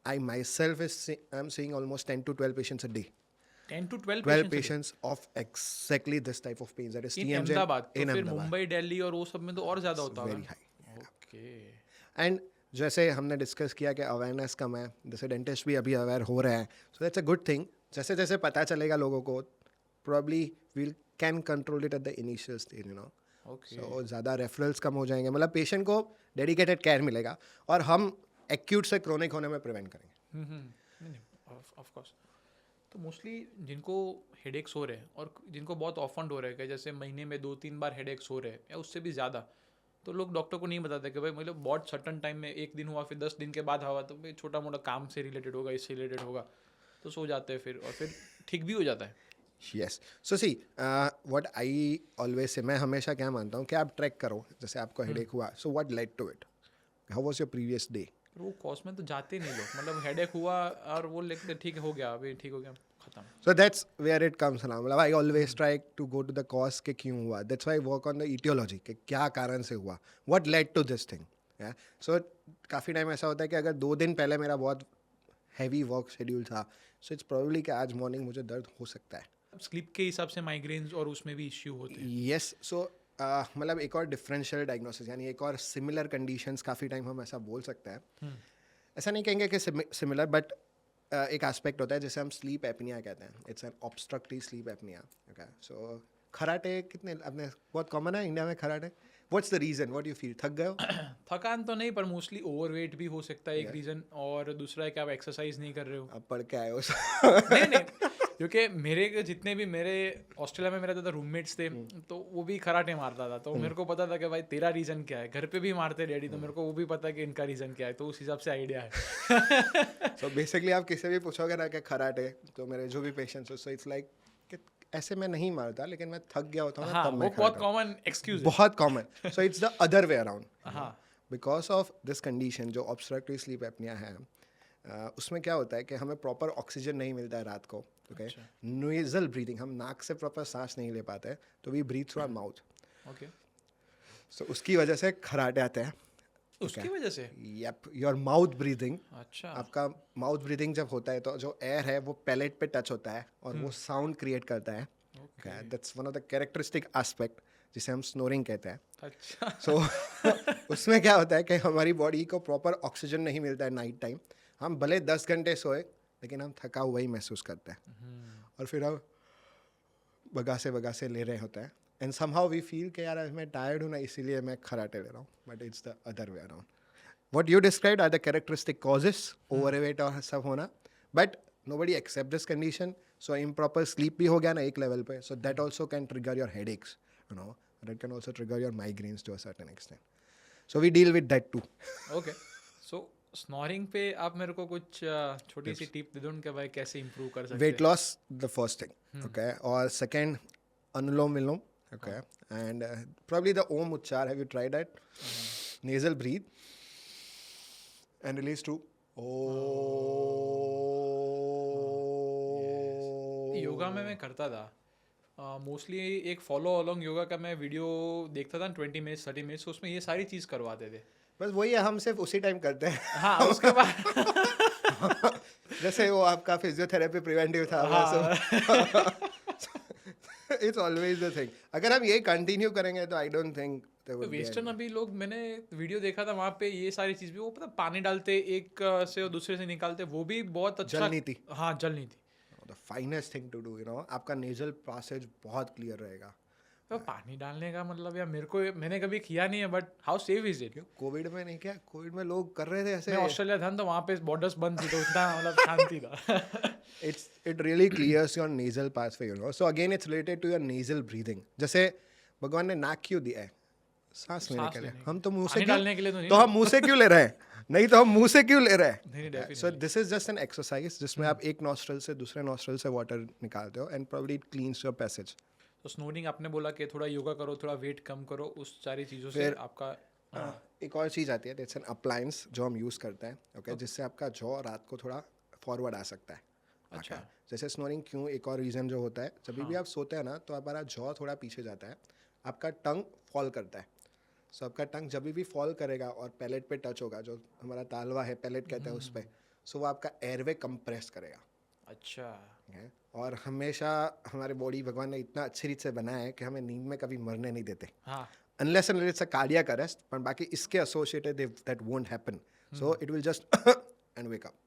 I myself I'm seeing almost 10 to 12 patients a day. 10 to 12 12 patients a day. patients of exactly this type of pains, that is In TMJ Ahmedabad, तो in फिर Ahmedabad. Mumbai, Delhi और वो सब में तो और ज़्यादा होता होगा. Very high. ओके. एंड जैसे हमने डिस्कस किया कि अवेयरनेस कम है, जैसे डेंटिस्ट भी अभी अवेयर हो रहे हैं, so that's a good thing. जैसे जैसे पता चलेगा लोगों को, probably we'll can control it at the initial stage, you know. Okay. So ज़्यादा रेफरल्स कम हो जाएंगे, मतलब पेशेंट को डेडिकेटेड केयर मिलेगा और हम एक्यूट से क्रोनिक होने में प्रिवेंट करेंगे. नहीं, ऑफ कोर्स. तो मोस्टली जिनको हेडेक्स हो रहे हैं और जिनको बहुत ऑफन हो रहे हैं कि जैसे महीने में 2-3 बार हेडेक्स हो रहे हैं या उससे भी ज़्यादा, तो लोग डॉक्टर को नहीं बताते कि भाई मतलब बहुत सर्टन टाइम में एक दिन हुआ, फिर 10 दिन के बाद हुआ, तो भाई छोटा मोटा काम से रिलेटेड होगा, इससे रिलेटेड होगा, तो सो जाते हैं फिर, और फिर ठीक भी हो जाता है. Yes. So see what I always say, मैं हमेशा क्या मानता हूँ कि आप ट्रैक करो, जैसे आपको हेडेक हुआ, so what led to it, how was your previous day. वो कॉज में तो जाते नहीं लोग, मतलब हेडेक हुआ और वो लेते ठीक है, हो गया अभी, ठीक हो गया, खत्म. So that's where it comes from. मतलब I always try to go to the cause कि क्यों हुआ. That's why I work on the etiology कि क्या कारण से हुआ. What led to this thing? Yeah. So काफ़ी टाइम ऐसा होता है कि अगर 2 दिन पहले मेरा बहुत हैवी वर्क शेड्यूल था, so it's probably कि आज मॉर्निंग मुझे दर्द हो सकता है. स्लीप के हिसाब से माइग्रेन्स और उसमें भी इश्यू होते हैं. Yes. So मतलब एक और डिफरेंशियल डायग्नोसिस, यानी एक और सिमिलर कंडीशंस काफ़ी टाइम हम ऐसा बोल सकते हैं. ऐसा नहीं कहेंगे कि सिमिलर, बट एक एस्पेक्ट होता है जिसे हम स्लीप एपनिया कहते हैं. It's an obstructive sleep apnoea. Okay. So खराटे कितने अपने बहुत कॉमन है इंडिया में खराटे. What's the reason, what you feel, थक गए हो? थकान तो नहीं, पर मोस्टली ओवरवेट भी हो सकता है एक रीज़न, और दूसरा है कि आप एक्सरसाइज नहीं कर रहे हो. अब पढ़ के आए हो. नहीं, क्योंकि मेरे जितने भी मेरे ऑस्ट्रेलिया में मेरे ज़्यादा रूममेट्स थे, तो वो भी कराटे मारता था, तो मेरे को पता था कि भाई तेरा रीज़न क्या है. घर पे भी मारते डैडी, तो मेरे को वो भी पता है कि इनका रीज़न क्या है, तो उस हिसाब से आइडिया है. सो बेसिकली आप किसी भी पूछोगे ना कि खराटे, तो मेरे जो भी पेशेंट्स हो, सो इट्स लाइक कि ऐसे मैं नहीं मारता, लेकिन मैं थक गया होता हूँ ना, हाँ, तब वो मैं बहुत खराटा. कॉमन एक्सक्यूज है. बहुत common. So it's the other way around. हाँ. बिकॉज ऑफ दिस कंडीशन जो ऑब्स्ट्रक्टिव स्लीप एपनिया है, उसमें क्या होता है कि हमें प्रॉपर ऑक्सीजन नहीं मिलता है रात को. ओके. नोजल ब्रीदिंग, हम नाक से प्रॉपर सांस नहीं ले पाते, तो we breathe through our mouth. Okay. So उसकी वजह से खराटे आते हैं. उसकी वजह से. Yup, your mouth breathing. अच्छा. आपका माउथ ब्रीदिंग जब होता है, तो जो एयर है वो पैलेट पे टच होता है और वो साउंड क्रिएट करता है. Okay. That's one of the characteristic aspect जिसे हम स्नोरिंग कहते हैं. अच्छा. सो उसमें क्या होता है कि हमारी बॉडी को प्रॉपर ऑक्सीजन नहीं मिलता है नाइट टाइम. हम भले 10 घंटे सोए, लेकिन हम थका हुआ ही महसूस करते हैं, और फिर हम बगासे ले रहे होते हैं. एंड समहाउ वी फील कि यार मैं टायर्ड हूँ ना, इसीलिए मैं खराटे ले रहा हूँ. But it's the other way around. What you described are the characteristic causes, overweight और सब होना. But nobody except this condition. So improper sleep भी हो गया ना एक लेवल पे, so that also can trigger your headaches, you know. That can also trigger your migraines to a certain extent. So we deal with that too. Okay. So snoring पे आप मेरे को कुछ छोटी सी टिप दे दो कि भाई कैसे इंप्रूव कर सकते हैं. Weight loss the first thing. Okay. और second, Anulom Vilom. Okay. And probably the Om uchchar, have you tried that? Nasal breathe and release to yoga में मैं करता था मोस्टली. एक फॉलो अलोंग योगा का मैं वीडियो देखता था 20 मिनट्स 30 मिनट्स, उसमें ये सारी चीज़ करवाते थे. बस वही है, हम सिर्फ उसी टाइम करते हैं. हाँ. उसके बाद जैसे वो आपका फिजियोथेरेपी प्रिवेंटिव था, इट्स ऑलवेज द थिंग. अगर हम ये कंटिन्यू करेंगे तो आई डोंट थिंक वेस्टर्न अभी लोग, मैंने वीडियो देखा था वहाँ पे ये सारी चीज़ भी, वो पता पानी डालते एक से और दूसरे से निकालते, वो भी बहुत अच्छा. जल नीति. हाँ, जल नीति. The finest thing to do, you know. आपका नेजल पैसेज बहुत क्लियर रहेगा. तो पानी डालने का मतलब, यार मेरे को, मैंने कभी किया नहीं है, but how safe is it? Covid में नहीं, क्या कोविड में लोग कर रहे थे ऐसे. मैं ऑस्ट्रेलिया था तो वहाँ पे बॉर्डर्स बंद थी, तो उतना मतलब शांति था. it really clears your nasal pathway, you know. So again it's related to your nasal breathing. जैसे भगवान ने नाक क्यों दिया है? सांस लेने के लिए. हम तो मुंह से डालने के लिए तो नहीं. तो हम मुंह से क्यों ले रहे हैं? नहीं तो हम मुंह से क्यों ले रहे हैं? नहीं. So this is just an exercise जिसमें आप एक नॉस्ट्रल से दूसरे नॉस्ट्रल से वाटर निकालते हो, and probably it cleans your passage. तो स्नोरिंग आपने बोला कि थोड़ा योगा करो, थोड़ा वेट कम करो, उस सारी चीज़ों से फिर आपका एक और चीज़ आती है, दैट्स एन अप्लायंस जो हम यूज़ करते हैं, ओके, जिससे आपका जॉ रात को थोड़ा फॉरवर्ड आ सकता है। अच्छा। Okay? जैसे स्नोरिंग क्यों, एक और रीज़न जो होता है, जब भी आप सोते हैं ना तो हमारा जॉ थोड़ा पीछे जाता है, आपका टंग फॉल करता है। सो आपका टंग जब भी फॉल करेगा और पैलेट पे टच होगा, जो हमारा तालवा है पैलेट कहते हैं उस पर, सो वो आपका एयरवे कंप्रेस करेगा। अच्छा। है। और हमेशा हमारे बॉडी भगवान ने इतना अच्छी रीत से बनाया है कि हमें नींद में कभी मरने नहीं देते, हाँ। unless and unless it's a cardiac arrest, but बाकी इसके associated that won't happen, so it will just and wake up.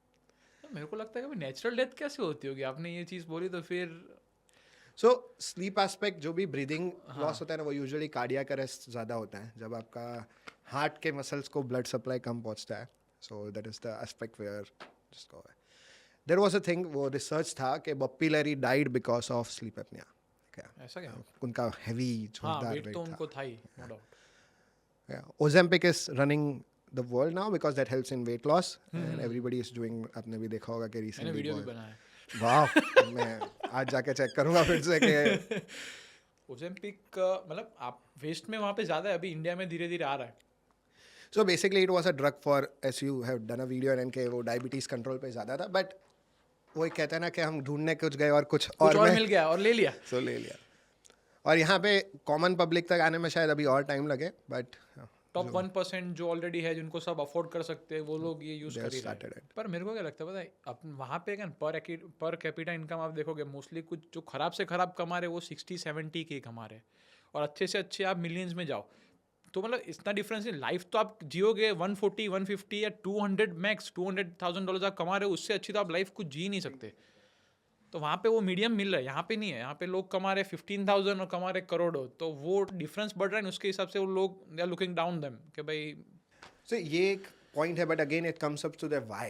तो मेरे को लगता है कि नेचुरल डेथ कैसे होती होगी, आपने ये चीज़ बोली तो फिर So sleep aspect जो भी breathing loss होता है ना, वो usually cardiac arrest ज़्यादा होता है जब आपका हार्ट के मसल्स को ब्लड सप्लाई कम पहुंचता है, so that is the aspect where just go away. There was a thing, वो रिसर्च था कि Bappi Lahiri died because of sleep apnea. क्या ऐसा क्या? उनका हेवी हाँ, जोरदार वेट वेट तो था. उनको था ही, no doubt. Yeah. Ozempic is running the world now because that helps in weight loss, and everybody is doing. आपने भी देखा होगा कि मैंने recently वीडियो भी बनाया। वाह, मैं आज जाके चेक करूंगा फिर से कि ओजेम्पिक मतलब आप वेस्ट में वहाँ पे ज़्यादा है, अभी इंडिया में धीरे धीरे आ रहा है। so basically it was a drug for, as you have done a video and कि वो डायबिटीज कंट्रोल पे ज़्यादा था, but वो एक कहते हैं ना कि हम ढूंढने कुछ गए और कुछ कुछ और में मिल गया और ले लिया। so ले लिया, और यहाँ पे कॉमन पब्लिक तक आने में शायद अभी और टाइम लगे, बट टॉप 1% जो ऑलरेडी है, जिनको सब अफोर्ड कर सकते हैं, वो लोग ये यूज़ They कर ही started रहे हैं। it. पर मेरे को क्या लगता है पता है, अब वहाँ पे क्या पर कैपिटा इनकम आप देखोगे, मोस्टली कुछ जो खराब से खराब कमा रहे वो 60-70 के कमा रहे, और अच्छे से अच्छे आप मिलियंस में जाओ, तो मतलब इतना डिफरेंस है। लाइफ तो आप जियोगे 140, 150 या 200 मैक्स, $200,000 आप कमा रहे हो, उससे अच्छी तो आप लाइफ कुछ जी नहीं सकते। तो वहाँ पे वो मीडियम मिल रहा है, यहाँ पे नहीं है। यहाँ पे लोग कमा रहे 15,000 और कमा रहे करोड़ों, तो वो डिफरेंस बढ़ रहा है, उसके हिसाब से वो लोग they are looking down them कि भाई so ये एक point है, but again it comes up to the why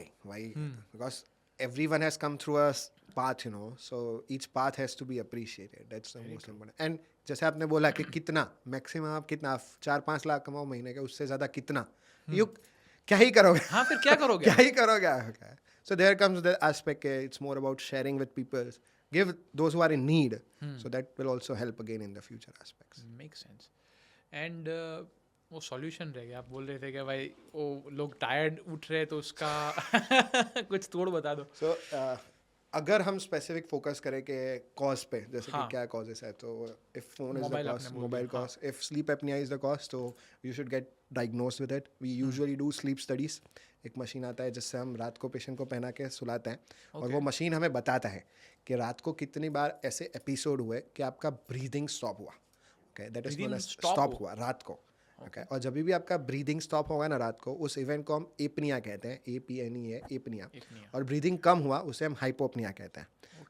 because everyone has come through a path, you know, so each path has to be appreciated, that's the most important. And जैसे आपने बोला कि कितना maximum आप कितना 4-5 लाख कमाओ महीने के, उससे ज़्यादा कितना यू क्या ही करोगे, हाँ फिर क्या करोगे क्या ही करोगे क्या? So there comes the aspect, it's more about sharing with people, give those who are in need, so that will also help again in the future aspects. Make sense. And वो सॉल्यूशन रह गया, आप बोल रहे थे कि भाई वो लोग टायर्ड उठ रहे तो उसका कुछ तोड़ बता दो। So अगर हम स्पेसिफिक फोकस करें कि कॉज पे, जैसे कि क्या कॉजेस है, तो if phone is the Mobile cause, आपने बोल मोबाइल दिया, cause, if sleep apnoea is the cause, तो you should get diagnosed with it. We usually do sleep studies. एक मशीन आता है जिससे हम रात को पेशेंट को पहना के सुलाते हैं, और वो मशीन हमें बताता है कि रात को कितनी बार ऐसे एपिसोड हुए कि आपका ब्रीदिंग स्टॉप हुआ. Okay, that is known as stop हुआ रात को. ओके, और जब भी आपका ब्रीदिंग स्टॉप होगा ना रात को, उस इवेंट को हम एपनिया कहते हैं, APNEA, एपनिया. और ब्रीदिंग कम हुआ उसे हम हाइपोपनिया कहते हैं.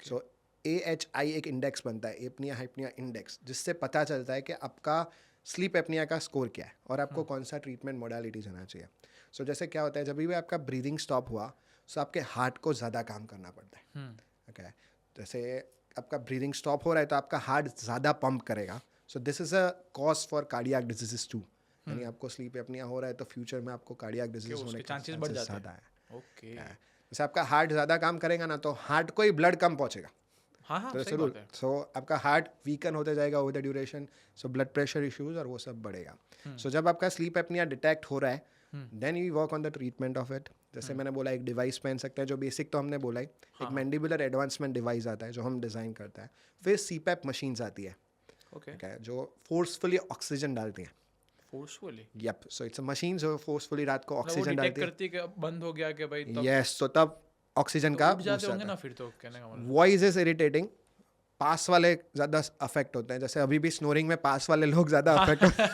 सो AHI एक इंडेक्स बनता है, एपनिया हाइपनिया इंडेक्स, जिससे पता चलता है कि आपका स्लीप एपनिया का स्कोर क्या है और आपको कौन सा ट्रीटमेंट मोडालिटीज होना चाहिए. सो जैसे क्या होता है, जब भी आपका ब्रीदिंग स्टॉप हुआ, सो आपके हार्ट को ज़्यादा काम करना पड़ता है. ओके, जैसे आपका ब्रीदिंग स्टॉप हो रहा है तो आपका हार्ट ज़्यादा पंप करेगा. So this is a cause for cardiac diseases too. यानी आपको स्लीप एपनिया हो रहा है तो फ्यूचर में आपको कार्डियक डिजीज होने के चांसेस बढ़ जाते हैं. ओके, जैसे आपका हार्ट ज़्यादा काम करेगा ना, तो हार्ट को ही ब्लड कम पहुँचेगा. हाँ तो सही बात है। सो आपका हार्ट वीकन होते जाएगा over the duration, so blood pressure issues और वो सब बढ़ेगा. सो जब आपका स्लीप एपनिया डिटेक्ट हो रहा है, then you work on the treatment of it. जैसे मैंने बोला, एक डिवाइस पहन सकते हैं, जो बेसिक तो हमने बोला ही. एक मैंडिबुलर एडवांसमेंट डिवाइस आता है जो हम डिज़ाइन करता है. फिर CPAP मशीन्स आती है, ओके, जो फोर्सफुली ऑक्सीजन डालती हैं. Forcefully yep, so it's a machine जो फोर्सफुली रात को वो ऑक्सीजन डिटेक्ट डालती है. करती है कि अब बंद हो गया कि भाई तब यस, तो तब ऑक्सीजन का उठ जाते होंगे ना फिर, तो कहने का मतलब वॉइस इज इरिटेटिंग. पास वाले ज़्यादा अफेक्ट होते हैं, जैसे अभी भी स्नोरिंग में पास वाले लोग ज़्यादा अफेक्ट होते हैं.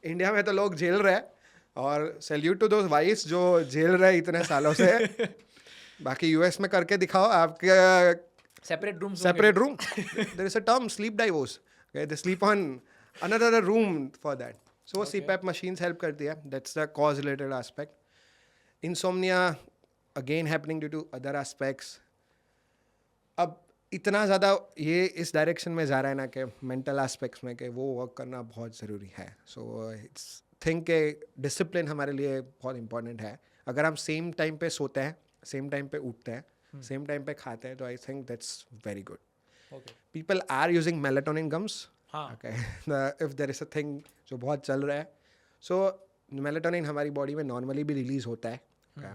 इंडिया में तो लोग झेल रहे हैं, और सैल्यूट टू दोस वाइस जो झेल रहे हैं इतने सालों से. बाकी US में करके दिखाओ आपके separate room There is a term, sleep divorce. Okay, they sleep on another room for that. So CPAP machines help करती है. That's the cause related aspect. Insomnia again happening due to other aspects. अब इतना ज़्यादा ये इस direction में जा रहा है ना कि मेंटल एस्पेक्ट्स में, कि वो वर्क करना बहुत ज़रूरी है. सो इट्स थिंक के डिसिप्लिन हमारे लिए बहुत इंपॉर्टेंट है. अगर हम सेम टाइम पे सोते हैं, सेम टाइम पे उठते हैं, सेम टाइम पे खाते हैं, तो I think that's very good. Okay. People are using melatonin gums. हाँ. Okay. If there is a thing जो बहुत चल रहा है, so melatonin हमारी बॉडी में नॉर्मली भी रिलीज होता है. Okay.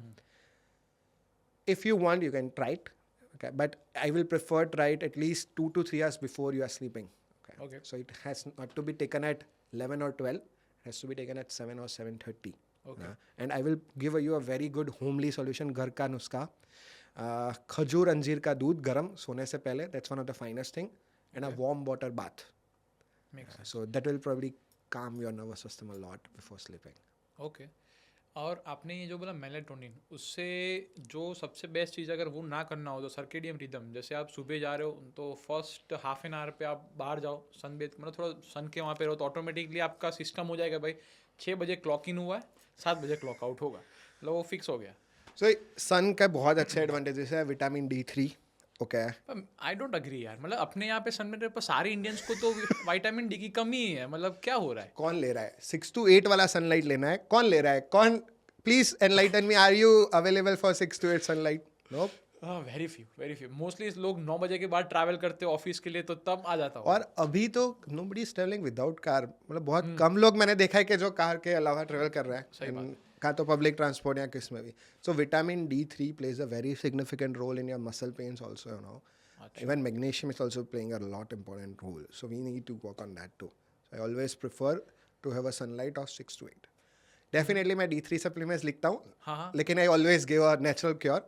If you want, you can try it. Okay. But I will prefer try it at least 2 to 3 hours before you are sleeping. Okay. Okay. So it has not to be taken at 11 or 12. It has to be taken at 7 or 7:30. Okay. And I will give you a very good homely solution. घर का नुस्खा, खजूर अंजीर का दूध गरम सोने से पहले. That's one of the finest thing. And a warm water bath. Makes sense. So that will probably calm your nervous system a lot before sleeping. Okay. और आपने ये जो बोला मेलेटोनिन, उससे जो सबसे बेस्ट चीज़ अगर वो ना करना हो तो सर्केडियम रिदम, जैसे आप सुबह जा रहे हो तो फर्स्ट हाफ एन आवर पे आप बाहर जाओ, सन बेथ मतलब थोड़ा सन के वहाँ पे रहो तो ऑटोमेटिकली आपका सिस्टम हो जाएगा भाई 6 बजे क्लॉक इन हुआ है, 7 बजे क्लॉक आउट होगा, मतलब वो फिक्स हो गया. So सन का बहुत अच्छे एडवांटेजेस है. Vitamin D3. Okay. I don't agree यार, मतलब अपने यहाँ पे सन में पर सारे इंडियंस को तो विटामिन डी की कमी ही है, मतलब क्या हो रहा है. कौन ले रहा है 6 to 8 वाला सनलाइट लेना है? कौन ले रहा है? कौन? Please enlighten me. Are you available for 6 to 8 sunlight? No. Very few. Mostly लोग 9 बजे के बाद ट्रैवल करते हैं ऑफिस के लिए, तो तब आ जाता हूँ. और अभी तो nobody is travelling without car. मतलब बहुत कम लोग मैंने देखा है कि जो कार के अलावा ट्रैवल कर रहा है. सही बात. का तो पब्लिक ट्रांसपोर्ट या किस में भी. So vitamin D3 plays a very significant role in your muscle pains also, you know. Even magnesium is also playing a lot important role. So we need to work on that too. So I always prefer to have a sunlight of 6 to 8. Definitely मैं D3 supplements लिखता हूँ. हाँ. लेकिन I always give a natural cure.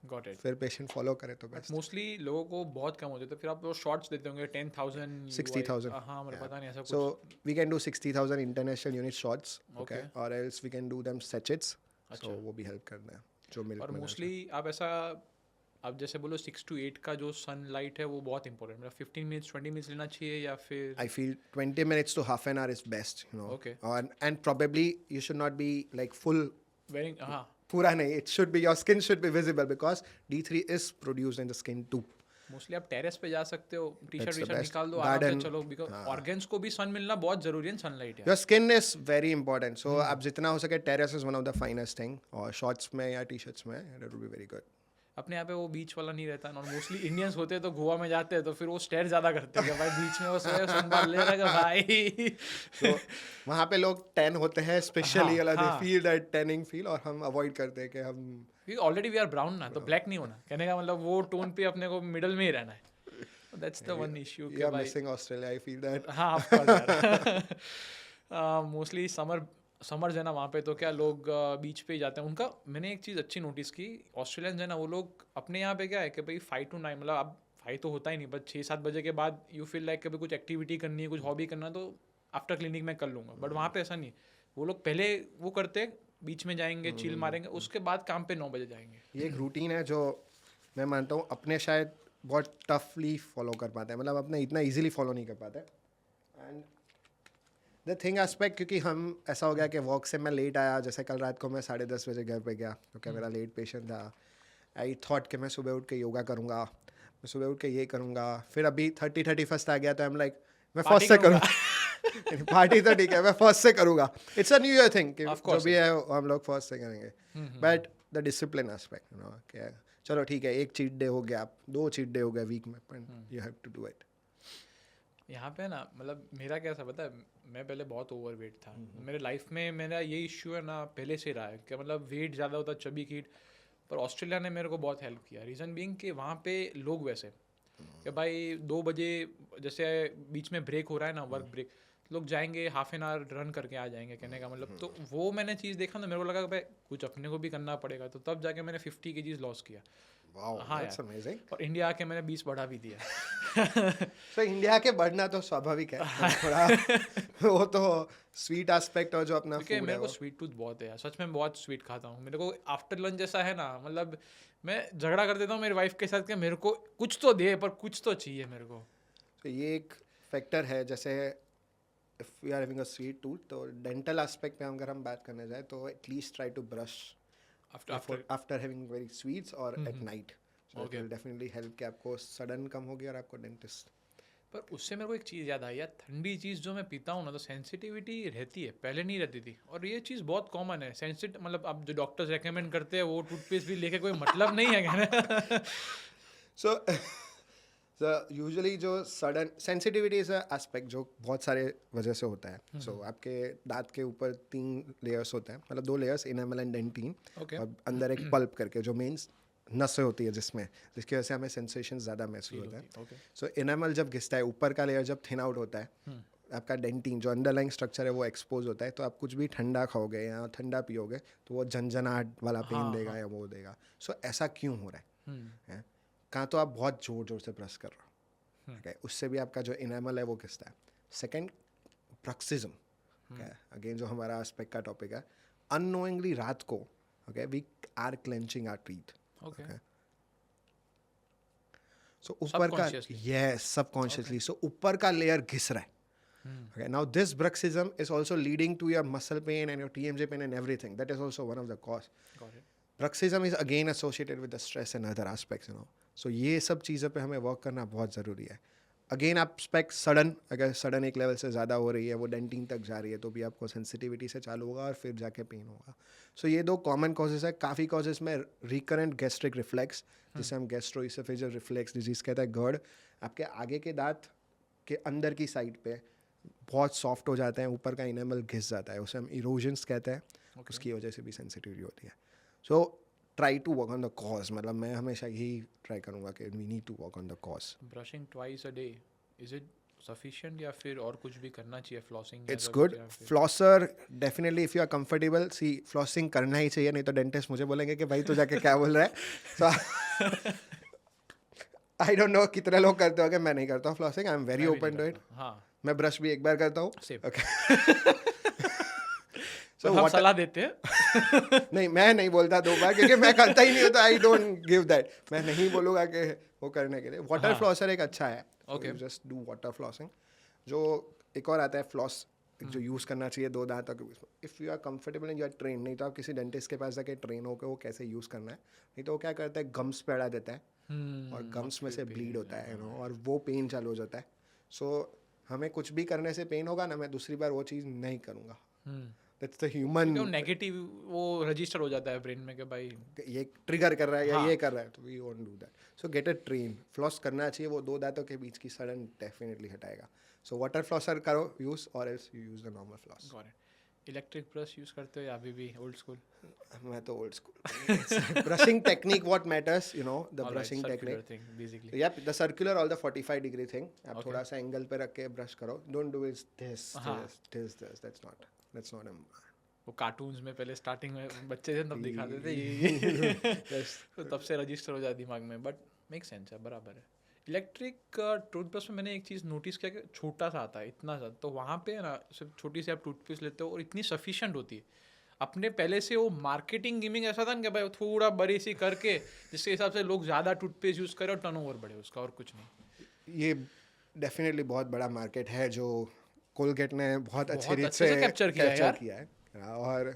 Got it. फिर patient follow करे तो best. Mostly लोगों को बहुत कम होते, तो फिर आप वो शॉर्ट्स देते होंगे 10,000 60,000. हाँ, मुझे पता नहीं ऐसा कुछ. So we can do 60,000 international unit shots. Okay. Or else we can do them sachets. So वो भी हेल्प करना है जो मिल्क. और मोस्टली आप ऐसा, आप जैसे बोलो 6 to 8 का जो सनलाइट है वो बहुत इंपॉर्टेंट, मतलब 15 मिनट्स 20 मिनट्स लेना चाहिए या फिर? I feel 20 minutes to half an hour is best, you know. Okay. And probably you should not be like full. Very हाँ. पूरा नहीं. It should be, your skin should be visible because D3 is produced in the skin too. Mostly आप terrace पे जा सकते हो, T That's the shirt best. निकाल दो, आराम से Garden. चलो, बिकॉज ऑर्गन्स को भी सन मिलना बहुत जरूरी है, सनलाइट है. Your skin is very important. So आप जितना हो सके terrace is one of the finest thing. और shorts में या t-shirts में that would be very good. अपने यहाँ पे वो बीच वाला नहीं रहता, और मोस्टली इंडियंस होते हैं तो गोवा में जाते हैं तो फिर वो स्टेयर ज्यादा करते हैं कि भाई बीच में वो संभाल ले रहा है भाई. तो वहाँ पे लोग tan होते हैं स्पेशली, हाँ. they feel that tanning feel, और हम avoid करते हैं कि हम ऑलरेडी वी आर ब्राउन ना, तो ब्लैक नहीं होना, कहने का मतलब वो टोन पे अपने को मिडल में ही रहना है. That's the one issue you are missing Australia. I feel that. हाँ, ऑफ कोर्स. मोस्टली समर्स है ना वहाँ पे, तो क्या लोग बीच पे ही जाते हैं. उनका मैंने एक चीज़ अच्छी नोटिस की, ऑस्ट्रेलियंस है ना वो लोग अपने यहाँ पे क्या है कि भाई 5 to 9, मतलब अब 5 तो होता ही नहीं, बट 6-7 बजे के बाद यू फील लाइक कभी कुछ एक्टिविटी करनी है, कुछ हॉबी करना, तो आफ्टर क्लिनिक में कर लूँगा. बट वहाँ पे ऐसा नहीं, वो लोग पहले वो करते, बीच में जाएंगे, चिल मारेंगे, उसके बाद काम पे 9 बजे जाएंगे. ये एक रूटीन है जो मैं मानता हूँ अपने शायद बहुत टफली फॉलो कर पाते हैं, मतलब अपने इतना इजीली फॉलो नहीं कर पाते. एंड द थिंग एस्पेक्ट, क्योंकि हम ऐसा हो गया कि वर्क से मैं लेट आया, जैसे कल रात को मैं 10:30 बजे घर पे गया क्योंकि मेरा लेट पेशेंट था. आई थॉट कि मैं सुबह उठ के योगा करूँगा, मैं सुबह उठ के ये करूँगा. फिर अभी 31st आ गया तो आई एम लाइक मैं फर्स्ट से करूँगा. पार्टी तो ठीक है, मैं फर्स्ट से करूँगा. It's a new year thing कि जो भी है हम लोग फर्स्ट से करेंगे. But the discipline aspect, you know, कि चलो ठीक है, एक चीट डे हो गया, 2 चीट डे हो गया वीक में, but you have to do it. यहाँ पे ना मतलब मेरा कैसा पता है, मैं पहले बहुत ओवरवेट था. मेरे लाइफ में मेरा ये इश्यू है ना पहले से रहा है कि मतलब वेट ज़्यादा होता, चबी कीट. पर ऑस्ट्रेलिया ने मेरे को बहुत हेल्प किया. रीज़न बीइंग कि वहाँ पे लोग वैसे कि भाई 2 बजे जैसे बीच में ब्रेक हो रहा है ना, वर्क ब्रेक, लोग जाएंगे हाफ एन आवर रन करके आ जाएंगे, कहने का मतलब. तो वो मैंने चीज़ देखा ना, मेरे को लगा कि भाई कुछ अपने को भी करना पड़ेगा, तो तब जाके मैंने 50 kgs लॉस किया. वाओ, हाँ दैट्स अमेजिंग. और इंडिया आके मैंने 20 बढ़ा भी दिया. सो इंडिया के बढ़ना तो स्वाभाविक है थोड़ा. वो तो स्वीट एस्पेक्ट और जो अपना क्योंकि फूड मेरे है को वो. स्वीट टूथ बहुत है, सच में बहुत स्वीट खाता हूँ. मेरे को आफ्टर लंच जैसा है ना, मतलब मैं झगड़ा कर देता हूँ मेरी वाइफ के साथ कि मेरे को कुछ तो दे, पर कुछ तो चाहिए मेरे को. तो ये एक फैक्टर है. जैसे if we are having a sweet tooth, तो डेंटल एस्पेक्ट पे अगर हम बात करने जाए तो at least try to brush after having very sweets और at night. So it will definitely help कि आपको सडन कम हो गया और आपको डेंटिस्ट. पर उससे मेरे को एक चीज़ याद आई यार, ठंडी चीज़ जो मैं पीता हूँ ना तो सेंसिटिविटी रहती है, पहले नहीं रहती थी. और ये चीज़ बहुत कॉमन है. सेंसिटिव मतलब अब जो डॉक्टर्स रेकमेंड करते हैं वो टूथपेस्ट भी लेके कोई मतलब नहीं है कहना. सो यूजुअली जो सडन सेंसिटिविटी इज एस्पेक्ट जो बहुत सारे वजह से होता है. सो आपके दांत के ऊपर 3 लेयर्स होते हैं, मतलब 2 layers, enamel and dentin, Okay. और अंदर एक पल्प करके जो मेन्स नसें होती है जिसकी वजह से हमें सेंसेशन ज़्यादा महसूस होता है. Okay. सो इनेमल जब घिसता है, ऊपर का लेयर जब थिन आउट होता है, आपका डेंटिन जो अंडरलाइंग स्ट्रक्चर है वो एक्सपोज होता है, तो आप कुछ भी ठंडा खाओगे या ठंडा पियोगे तो वो झंझनाहट वाला पेन देगा या वो देगा. सो ऐसा क्यों हो रहा है? कहाँ तो आप बहुत जोर जोर से प्रेस कर रहे हो, okay? उससे भी आपका जो इनेमल है वो घिसता है. सेकेंड, ब्रक्सिज्म, अगेन जो हमारा एस्पेक्ट का टॉपिक है. अननोइंगली रात को we are clenching our teeth. Okay. So ऊपर का, यस, सबकॉन्शियसली. सो ऊपर का लेयर घिस रहा है. Okay, now this bruxism is also leading to your muscle pain and your TMJ pain and everything. That is also one of the cause. Got it. Bruxism is again associated with the stress and other aspects, So ये सब चीज़ों पे हमें work करना बहुत ज़रूरी है. Again आप स्पेक्ट सडन, अगर सडन एक लेवल से ज़्यादा हो रही है, वो डेंटिंग तक जा रही है, तो भी आपको सेंसिटिविटी से चालू होगा और फिर जाके पेन होगा. सो ये 2 कॉमन कॉजेज है. काफ़ी कॉजेज में रिकरेंट गैस्ट्रिक रिफ्लेक्स, जिसे हम गैस्ट्रोइसोफेजियल रिफ्लेक्स डिजीज़ कहते हैं, GERD, आपके आगे के दांत के अंदर की साइड पे बहुत सॉफ्ट हो जाते हैं, ऊपर का इनेमल घिस जाता है, उसे हम इरोजन्स कहते हैं. उसकी वजह से भी सेंसिटिविटी होती है. So try to work on the cause, मतलब मैं हमेशा यही ट्राई करूँगा कि we need to work on the cause. Brushing twice a day, is it sufficient या फिर और कुछ भी करना चाहिए? Flossing it's good. Flosser definitely if you are comfortable, see flossing करना ही चाहिए, नहीं तो डेंटिस्ट मुझे बोलेंगे कि भाई तू जाके क्या बोल रहा है. सो आई डोंट नो कितने लोग करते होंगे, मैं नहीं करता हूँ flossing. I am very open to it. हाँ, मैं ब्रश भी एक बार करता हूँ. So हम सलाह देते हैं. नहीं, मैं नहीं बोलता 2 बार, क्योंकि मैं करता ही नहीं होता. I don't give that. मैं नहीं बोलूँगा कि वो करने के लिए. वाटर फ्लॉसर एक अच्छा है. Okay. Just do water flossing. जो एक और आता है फ्लॉस, जो यूज़ करना चाहिए 2 दांतों के बीच में. If you are comfortable and you are train, नहीं तो आप किसी डेंटिस्ट के पास जाके ट्रेन होकर वो कैसे यूज़ करना है. नहीं तो वो क्या करता है, गम्स पे अड़ा देता है, और गम्स में से ब्लीड होता है, और वो पेन चालू हो जाता है. सो हमें कुछ भी करने से पेन होगा ना, मैं दूसरी बार वो चीज़ नहीं करूँगा. दैट्स द ह्यूमन, नेगेटिव वो रजिस्टर हो जाता है ब्रेन में कि भाई ये ट्रिगर कर रहा है या ये कर रहा है, तो we won't do that. So get a train. Floss करना चाहिए, वो 2 दांतों के बीच की सडन डेफिनेटली हटाएगा. सो वाटर फ्लॉसर करो यूज़, और else you use the normal floss. Got it. Electric brush use करते हो या अभी भी ओल्ड स्कूल? मैं तो old school. Brushing technique what matters, the brushing technique. Basically Yep, the circular or the 45-degree thing. आप थोड़ा सा एंगल पे रख के ब्रश करो. Don't do it this. That's not a. वो कार्टून्स में पहले स्टार्टिंग में बच्चे थे तब दिखाते थे ये तो तब से रजिस्टर हो जाए दिमाग में. बट मेक सेंस है, बराबर है. इलेक्ट्रिक टूथब्रश में मैंने एक चीज़ नोटिस किया कि छोटा सा आता है, इतना सा. तो वहाँ पे ना सिर्फ छोटी सी आप टूथपेस्ट लेते हो और इतनी सफिशिएंट होती है. अपने पहले से वो मार्केटिंग गिमिंग ऐसा था ना कि भाई थोड़ा बड़ी सी करके जिसके हिसाब से लोग ज़्यादा टूथपेस्ट यूज़ करें और टर्नओवर बढ़े उसका, और कुछ नहीं. ये डेफिनेटली बहुत बड़ा मार्केट है जो कोलगेट ने बहुत अच्छे रीत अच्छे से कैप्चर किया है. और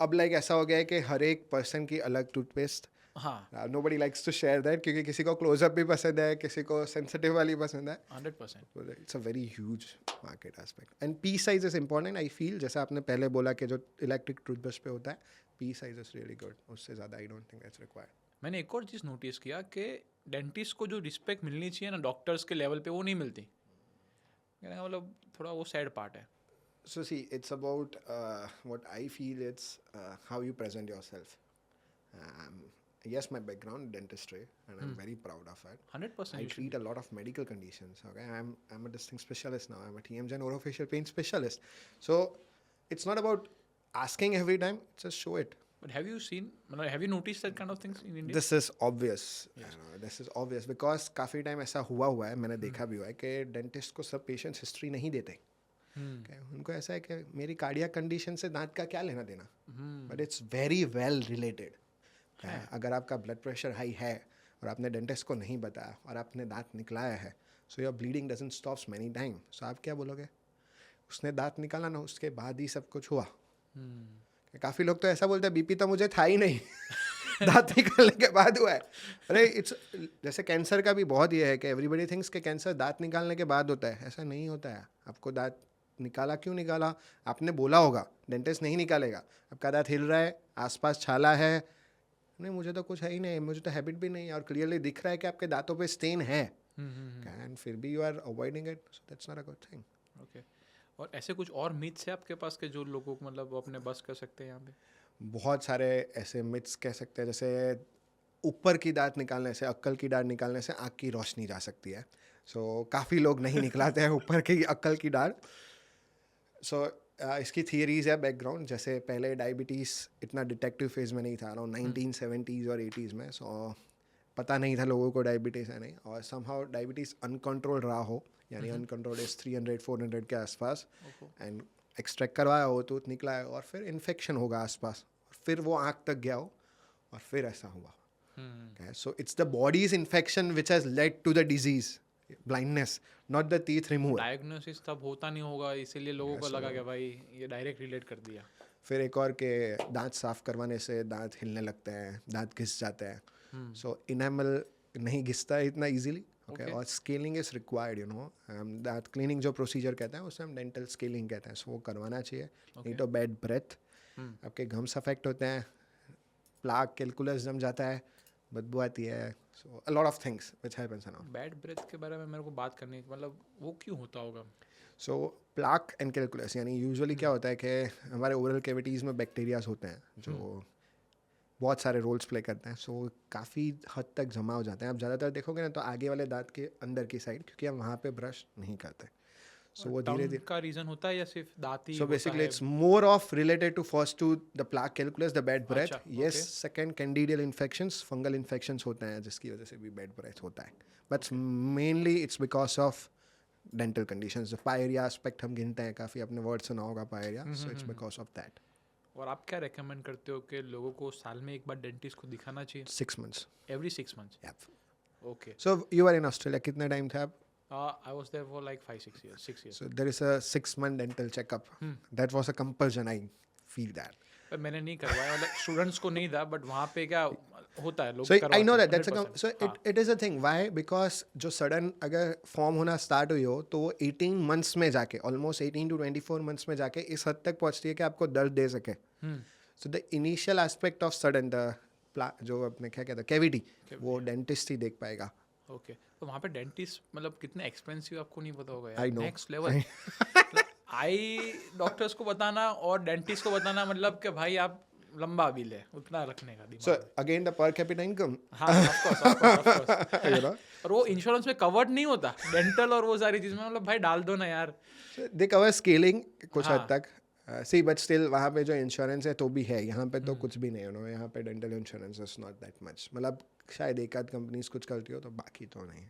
अब लाइक ऐसा हो गया है कि हर एक पर्सन की अलग टूथपेस्ट. हाँ, nobody likes to share that, क्योंकि किसी को क्लोजअप भी पसंद है, किसी को सेंसिटिव वाली पसंद है. 100%. It's a very huge market aspect. And P size is important, I feel. जैसा आपने पहले बोला कि जो इलेक्ट्रिक टूथब्रश पे होता है, P size is really good. उससे ज़्यादा आई डोंट थिंक दैट्स रिक्वायर्ड. मैंने एक और चीज़ नोटिस किया कि डेंटिस्ट को जो रिस्पेक्ट मिलनी चाहिए ना डॉक्टर्स के लेवल पे, वो नहीं मिलती. मतलब थोड़ा वो सैड पार्ट है. So see, it's about what I feel. It's how you present yourself. Yes, my background dentistry, and I'm very proud of it. 100%. I treat a lot of medical conditions. Okay, I'm a distinct specialist now. I'm a TMJ and orofacial pain specialist. So it's not about asking every time. Just show it. But have you noticed that kind of things in India? This is obvious. Yes. This is obvious because काफ़ी time ऐसा हुआ है, मैंने देखा भी हुआ है कि डेंटिस्ट को सब पेशेंट्स हिस्ट्री नहीं देते. उनको ऐसा है कि मेरी कार्डियक कंडीशन से दांत का क्या लेना देना. But it's very well related. अगर आपका ब्लड प्रेशर हाई है और आपने डेंटिस्ट को नहीं बताया और आपने दांत निकलाया है, so your bleeding doesn't stops many time. So आप क्या बोलोगे, उसने दांत निकाला ना, उसके बाद ही सब कुछ हुआ. काफ़ी लोग तो ऐसा बोलते हैं बीपी तो मुझे था ही नहीं दांत निकालने के बाद हुआ है. अरे इट्स जैसे कैंसर का भी बहुत ये है कि एवरीबडी थिंक्स कि कैंसर दांत निकालने के बाद होता है. ऐसा नहीं होता है. आपको दांत निकाला, क्यों निकाला, आपने बोला होगा, डेंटिस्ट नहीं निकालेगा. आपका दांत हिल रहा है, आसपास छाला है, नहीं मुझे तो कुछ है ही नहीं, मुझे तो हैबिट भी नहीं है, और क्लियरली दिख रहा है कि आपके दांतों पे स्टेन है. एंड फिर भी you are avoiding it, so that's not a good thing. Okay. और ऐसे कुछ और मिथ्स है आपके पास के जो लोगों को मतलब अपने बस कर सकते हैं यहाँ पे? बहुत सारे ऐसे मिथ्स कह सकते हैं, जैसे ऊपर की दांत निकालने से, अक्कल की दांत निकालने से आँख की रोशनी जा सकती है. सो काफ़ी लोग नहीं निकलाते हैं ऊपर की अक्कल की दांत. सो इसकी थियरीज है बैकग्राउंड. जैसे पहले डायबिटीज़ इतना डिटेक्टिव फेज में नहीं था, अराउंड 1970s और 80s में. सो पता नहीं था लोगों को डायबिटीज़ है नहीं, और समहाउ डायबिटीज़ अनकंट्रोल रहा हो, यानी अनकंट्रोल इज 300-400 के आसपास, एंड एक्सट्रैक्ट करवाया हो, टूथ निकला है, और फिर इन्फेक्शन होगा आसपास, और फिर वो आँख तक गया हो, और फिर ऐसा हुआ. So it's the body's infection which has led to the disease, blindness, not the teeth removal. Diagnosis तब होता नहीं होगा, इसीलिए लोगों को लगा कि भाई ये डायरेक्ट रिलेट कर दिया. फिर एक और के दांत साफ करवाने से दांत हिलने लगते हैं, दांत घिस जाते हैं. सो इनेमल नहीं घिसता है इतना इजीली. ओके. और scaling is required, you know. दांत क्लीनिंग जो प्रोसीजर कहते हैं उसे हम डेंटल स्केलिंग कहते हैं. सो वो करवाना चाहिए. Need a bad breath. आपके गम्स अफेक्ट होते हैं, प्लाक कैलकुलस जम जाता है, बदबू आती है. So a lot of things which happens now. Bad breath के बारे में मेरे को बात करनी है, मतलब वो क्यों होता होगा? सो प्लाक एंड कैलकुलस, यानी यूजुअली क्या होता है कि हमारे ओरल कैविटीज़ में बैक्टीरियाज होते हैं जो बहुत सारे रोल्स प्ले करते हैं. सो काफ़ी हद तक जमा हो जाते हैं. आप ज़्यादातर देखोगे ना तो आगे वाले दांत के अंदर की साइड, क्योंकि हम वहाँ पे ब्रश नहीं करते. सो वो धीरे धीरे का रीजन होता है या सिर्फ दांत ही सो होता बेसिकली है? It's more of related to first to the plaque calculus, the bad breath. अच्छा, yes. okay. Second candidal infections, fungal infections होते हैं जिसकी वजह से भी बैड ब्रेथ होता है. But mainly it's because of dental conditions. Pyorrhoea aspect हम गिनते हैं, काफ़ी आपने वर्ड सुना होगा pyorrhoea. So it's because of that. और आप क्या रेकमेंड करते हो कि लोगों को साल में एक बार डेंटिस्ट को दिखाना चाहिए? 6 months. Every 6 months? Yep. Okay. So you were in Australia. कितने टाइम थे आप? I was there for like 5-6 years. 6 years. So there is a 6-month dental checkup. That was a compulsion. I feel that. पर मैंने नहीं करवाया, मतलब students को नहीं था, बट वहाँ पे क्या होता है, लोग So I करवाते know हैं, that that's a 100%. so it is a thing. Why? Because जो sudden अगर फॉर्म होना स्टार्ट हुई हो तो वो 18 months में जाके, ऑलमोस्ट 18 to 24 months में जाके इस हद तक पहुँचती है कि आपको दर्द दे सके. So the initial aspect of sudden जो अपने क्या कहते हैं कैविटी, वो डेंटिस्ट ही देख पाएगा. ओके. तो वहाँ पे डेंटिस्ट मतलब कितने एक्सपेंसिव आपको नहीं पता होगा I यार. know. Next level. I doctors को बताना और डेंटिस्ट को बताना, मतलब कि भाई आप लंबा बिल है उतना रखने का दिमाग So में. again the per capita income. हाँ, of course, of course, of course. You know. और वो इंश्योरेंस में कवर्ड नहीं होता, डेंटल और वो सारी चीज में, मतलब भाई डाल दो ना यार. दे कवर स्केलिंग कुछ हाँ. हद तक. सी बट स्टिल वहाँ पे जो इंश्योरेंस है तो भी है. यहाँ पे तो कुछ भी नहीं, यू नो. यहाँ पे dental insurance is not that much. मतलब शायद एक आध कंपनीज कुछ करती हो तो बाकी तो नहीं.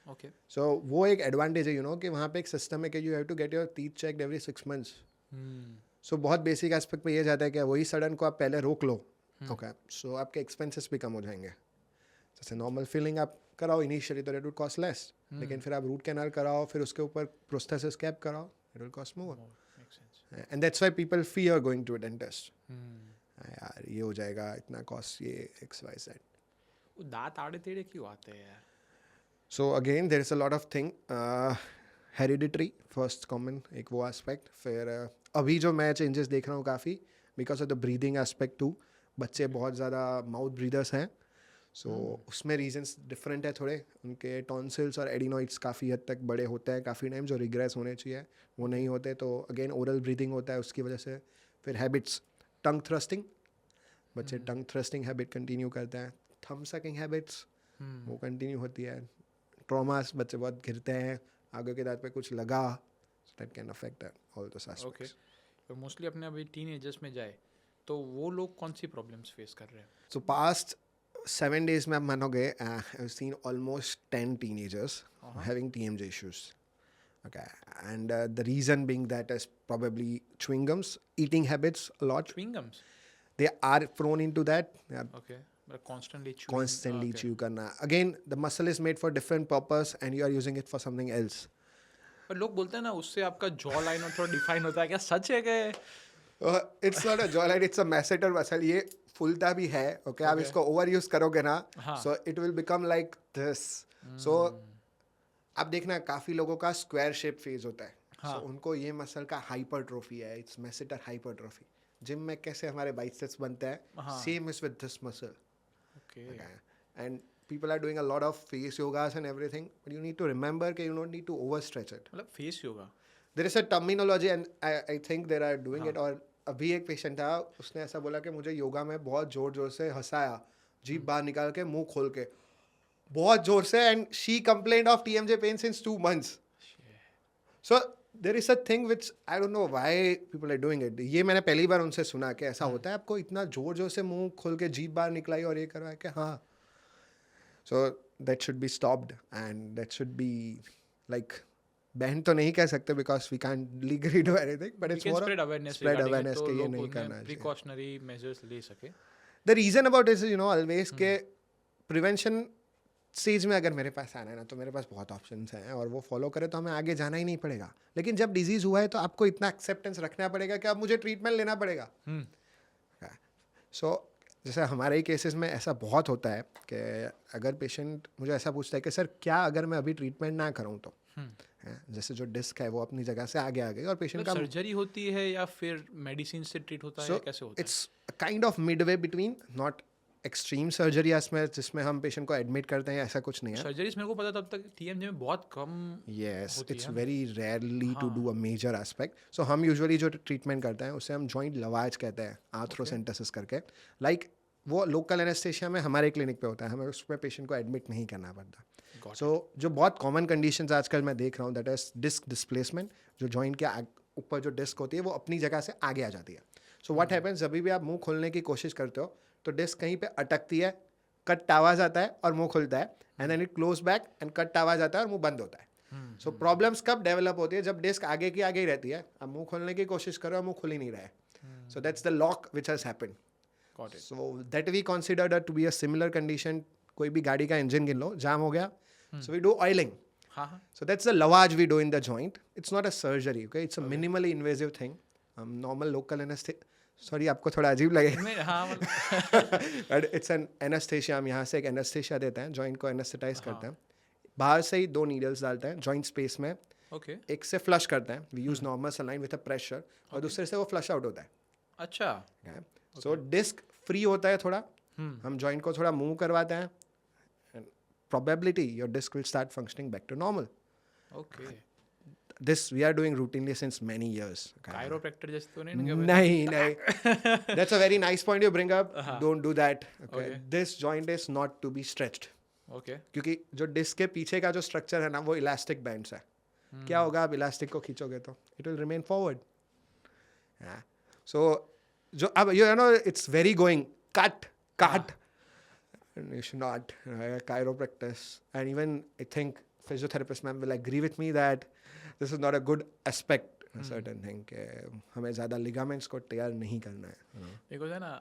ओके. सो वो एक एडवांटेज है, यू नो, कि वहाँ पे एक सिस्टम है कि you have to get your teeth checked every 6 months. So बहुत बेसिक एस्पेक्ट पे ये जाता है कि वही सडन को आप पहले रोक लो. ओके. सो आपके एक्सपेंसेस भी कम हो जाएंगे. जैसे नॉर्मल फिलिंग आप कराओ इनिशियली तो इट वुड कॉस्ट लेस, लेकिन फिर आप रूट कैनाल कराओ, फिर उसके ऊपर प्रोस्थेसिस कैप कराओ, it will cost more. And that's why people fear going to a dentist. यार ये हो जाएगा, इतना कॉस्ट, ये XYZ. वो दांत आड़े टेढ़े क्यों आते हैं यार? So again there is a lot of thing. Hereditary first common एक वो एस्पेक्ट. फिर अभी जो मैं चेंजेस देख रहा हूँ काफ़ी because of the breathing aspect too. बच्चे बहुत ज़्यादा माउथ ब्रीदर्स हैं. सो उसमें रीजंस डिफरेंट है थोड़े. उनके टॉन्सिल्स और एडिनॉइड्स काफ़ी हद तक बड़े होते हैं काफ़ी टाइम, जो रिग्रेस होने चाहिए वो नहीं होते. तो अगेन ओरल ब्रीदिंग होता है उसकी वजह से. फिर हैबिट्स, टंग थ्रस्टिंग, बच्चे टंग थ्रस्टिंग हैबिट कंटिन्यू करते हैं. थंब सकिंग हैबिट्स वो कंटिन्यू होती है. ट्रॉमास, बच्चे बहुत गिरते हैं, आगे के दांत पे कुछ लगा, that can affect all those okay. Aspects. तो मोस्टली अपने अभी टीनेजर्स में जाए तो वो लोग कौन सी प्रॉब्लम्स फेस कर रहे हैं? So past 7 days में आप मानोगे, I've seen almost 10 teenagers having TMJ issues. Okay, and the reason being that is probably chewing gums, eating habits a lot. Chewing gums? They are prone into that. They are Okay. But constantly chewing. constantly Okay. chew करना. Again, the muscle is made for different purpose and you are using it for something else. पर लोग बोलते हैं ना उससे आपका jaw line और थोड़ा डिफाइन होता है, क्या सच है कि? It's not a jawline, it's a masseter muscle. ये फूलता भी है. Okay, आप इसको ओवर यूज करोगे ना, so it will become like this. So आप देखना काफी लोगों का स्क्वायर शेप फेज होता है. So उनको ये मसल का हाइपरट्रोफी है. It's masseter hypertrophy. जिम में कैसे हमारे बाइसेप्स बनते हैं, same is with this muscle. Okay. And people are doing a lot of face yogas and everything, but you need to remember that you don't need to overstretch it. मतलब face yoga. There is a terminology and I think they are doing it. और अभी एक patient था, उसने ऐसा बोला कि मुझे योगा में बहुत जोर जोर से हंसाया, जीभ बाहर निकाल के मुंह खोल के बहुत जोर से, and she complaint of TMJ pain since 2 months. So there is a thing which I don't know why people are doing it. ये मैंने पहली बार उनसे सुना कि ऐसा होता है, आपको इतना जोर जोर से मुंह खोल के जीभ बाहर निकलाई और ये करवाया कि हाँ. So that should be stopped and that should be like ban तो नहीं कह सकते because we can't legally do anything, but it's more spread awareness spread regarding awareness it, तो कि ये लोग नहीं उनमें करना चाहिए. precautionary measures ले सके. The reason about this is always के prevention स्टेज में अगर मेरे पास आना है ना, तो मेरे पास बहुत ऑप्शंस हैं और वो फॉलो करे तो हमें आगे जाना ही नहीं पड़ेगा. लेकिन जब डिजीज हुआ है तो आपको इतना एक्सेप्टेंस रखना पड़ेगा कि अब मुझे ट्रीटमेंट लेना पड़ेगा. सो जैसे हमारे ही केसेस में ऐसा बहुत होता है कि अगर पेशेंट मुझे ऐसा पूछता है कि सर क्या अगर मैं अभी ट्रीटमेंट ना करूँ तो, जैसे जो डिस्क है वो अपनी जगह से आगे आ गई और पेशेंट का सर्जरी होती है या फिर मेडिसिन से ट्रीट होता है, कैसे होता है? It's kind of Midway between, not extreme surgery जिसमें हम पेशेंट को एडमिट करते हैं, ऐसा कुछ नहीं है. सर्जरीज मेरे को पता तब तक TMJ में बहुत कम. Yes, it's very rarely to do a major aspect. So हम यूजुअली जो ट्रीटमेंट करते हैं उसे हम जॉइंट लवाज कहते हैं, आर्थ्रोसेंटेसिस करके. लाइक वो लोकल एनेस्थेशिया में हमारे क्लिनिक पे होता है, हमें उसमें पेशेंट को एडमिट नहीं करना पड़ता. सो जो बहुत कॉमन कंडीशंस आजकल मैं देख रहा हूँ, दैट इज डिस्क डिस्प्लेसमेंट. जो जॉइंट के ऊपर जो डिस्क होती है वो अपनी जगह से आगे आ जाती है. सो व्हाट हैपेंस, जब भी आप मुंह खोलने की कोशिश करते हो तो डिस्क कहीं पे अटकती है, कट आवाज आता है और मुंह खुलता है, and then it close back and cut आवाज आता है और मुंह बंद होता है. सो प्रॉब्लम्स कब डेवलप होती है, जब डिस्क आगे की आगे ही रहती है, अब मुंह खोलने की कोशिश करो, मुंह खुल ही नहीं रहा है. So that's the lock which has happened. So that we consider to be a similar condition. कोई भी गाड़ी का इंजन गिन लो, जाम हो गया, so we do oiling. So that's the lavage we do in the joint. It's not a surgery, okay? It's a minimally invasive thing. Normal local anesthesia. Sorry, आपको थोड़ा अजीब लगेगा. हाँ. But it's an anesthesia. हम यहाँ से एक anesthesia देते हैं, joint को anesthetize करते हैं. बाहर से ही 2 needles डालते हैं joint space में. Okay. एक से flush करते हैं. We use normal saline with a pressure. और दूसरे से वो flush out होता है. अच्छा. Okay? So disc free होता है थोड़ा. हम joint को थोड़ा move करवाते हैं. Probability your disc will start functioning back to normal. Okay. This we are doing routinely since many years. Okay? Chiropractor जैसे तो नहीं? नहीं. That's a very nice point you bring up. Don't do that. Okay? This joint is not to be stretched. Okay. क्योंकि जो disc के पीछे का जो स्ट्रक्चर है ना, वो इलास्टिक बैंड्स है. क्या होगा आप इलास्टिक को खींचोगे तो इट विल रिमेन फॉरवर्ड. सो जो अब you know it's very going cut. You should not. Chiropractors and even I think physiotherapist ma'am will agree with me that this is not a good aspect. A certain thing कि हमें ज़्यादा ligaments को तैयार नहीं करना है. देखो है ना,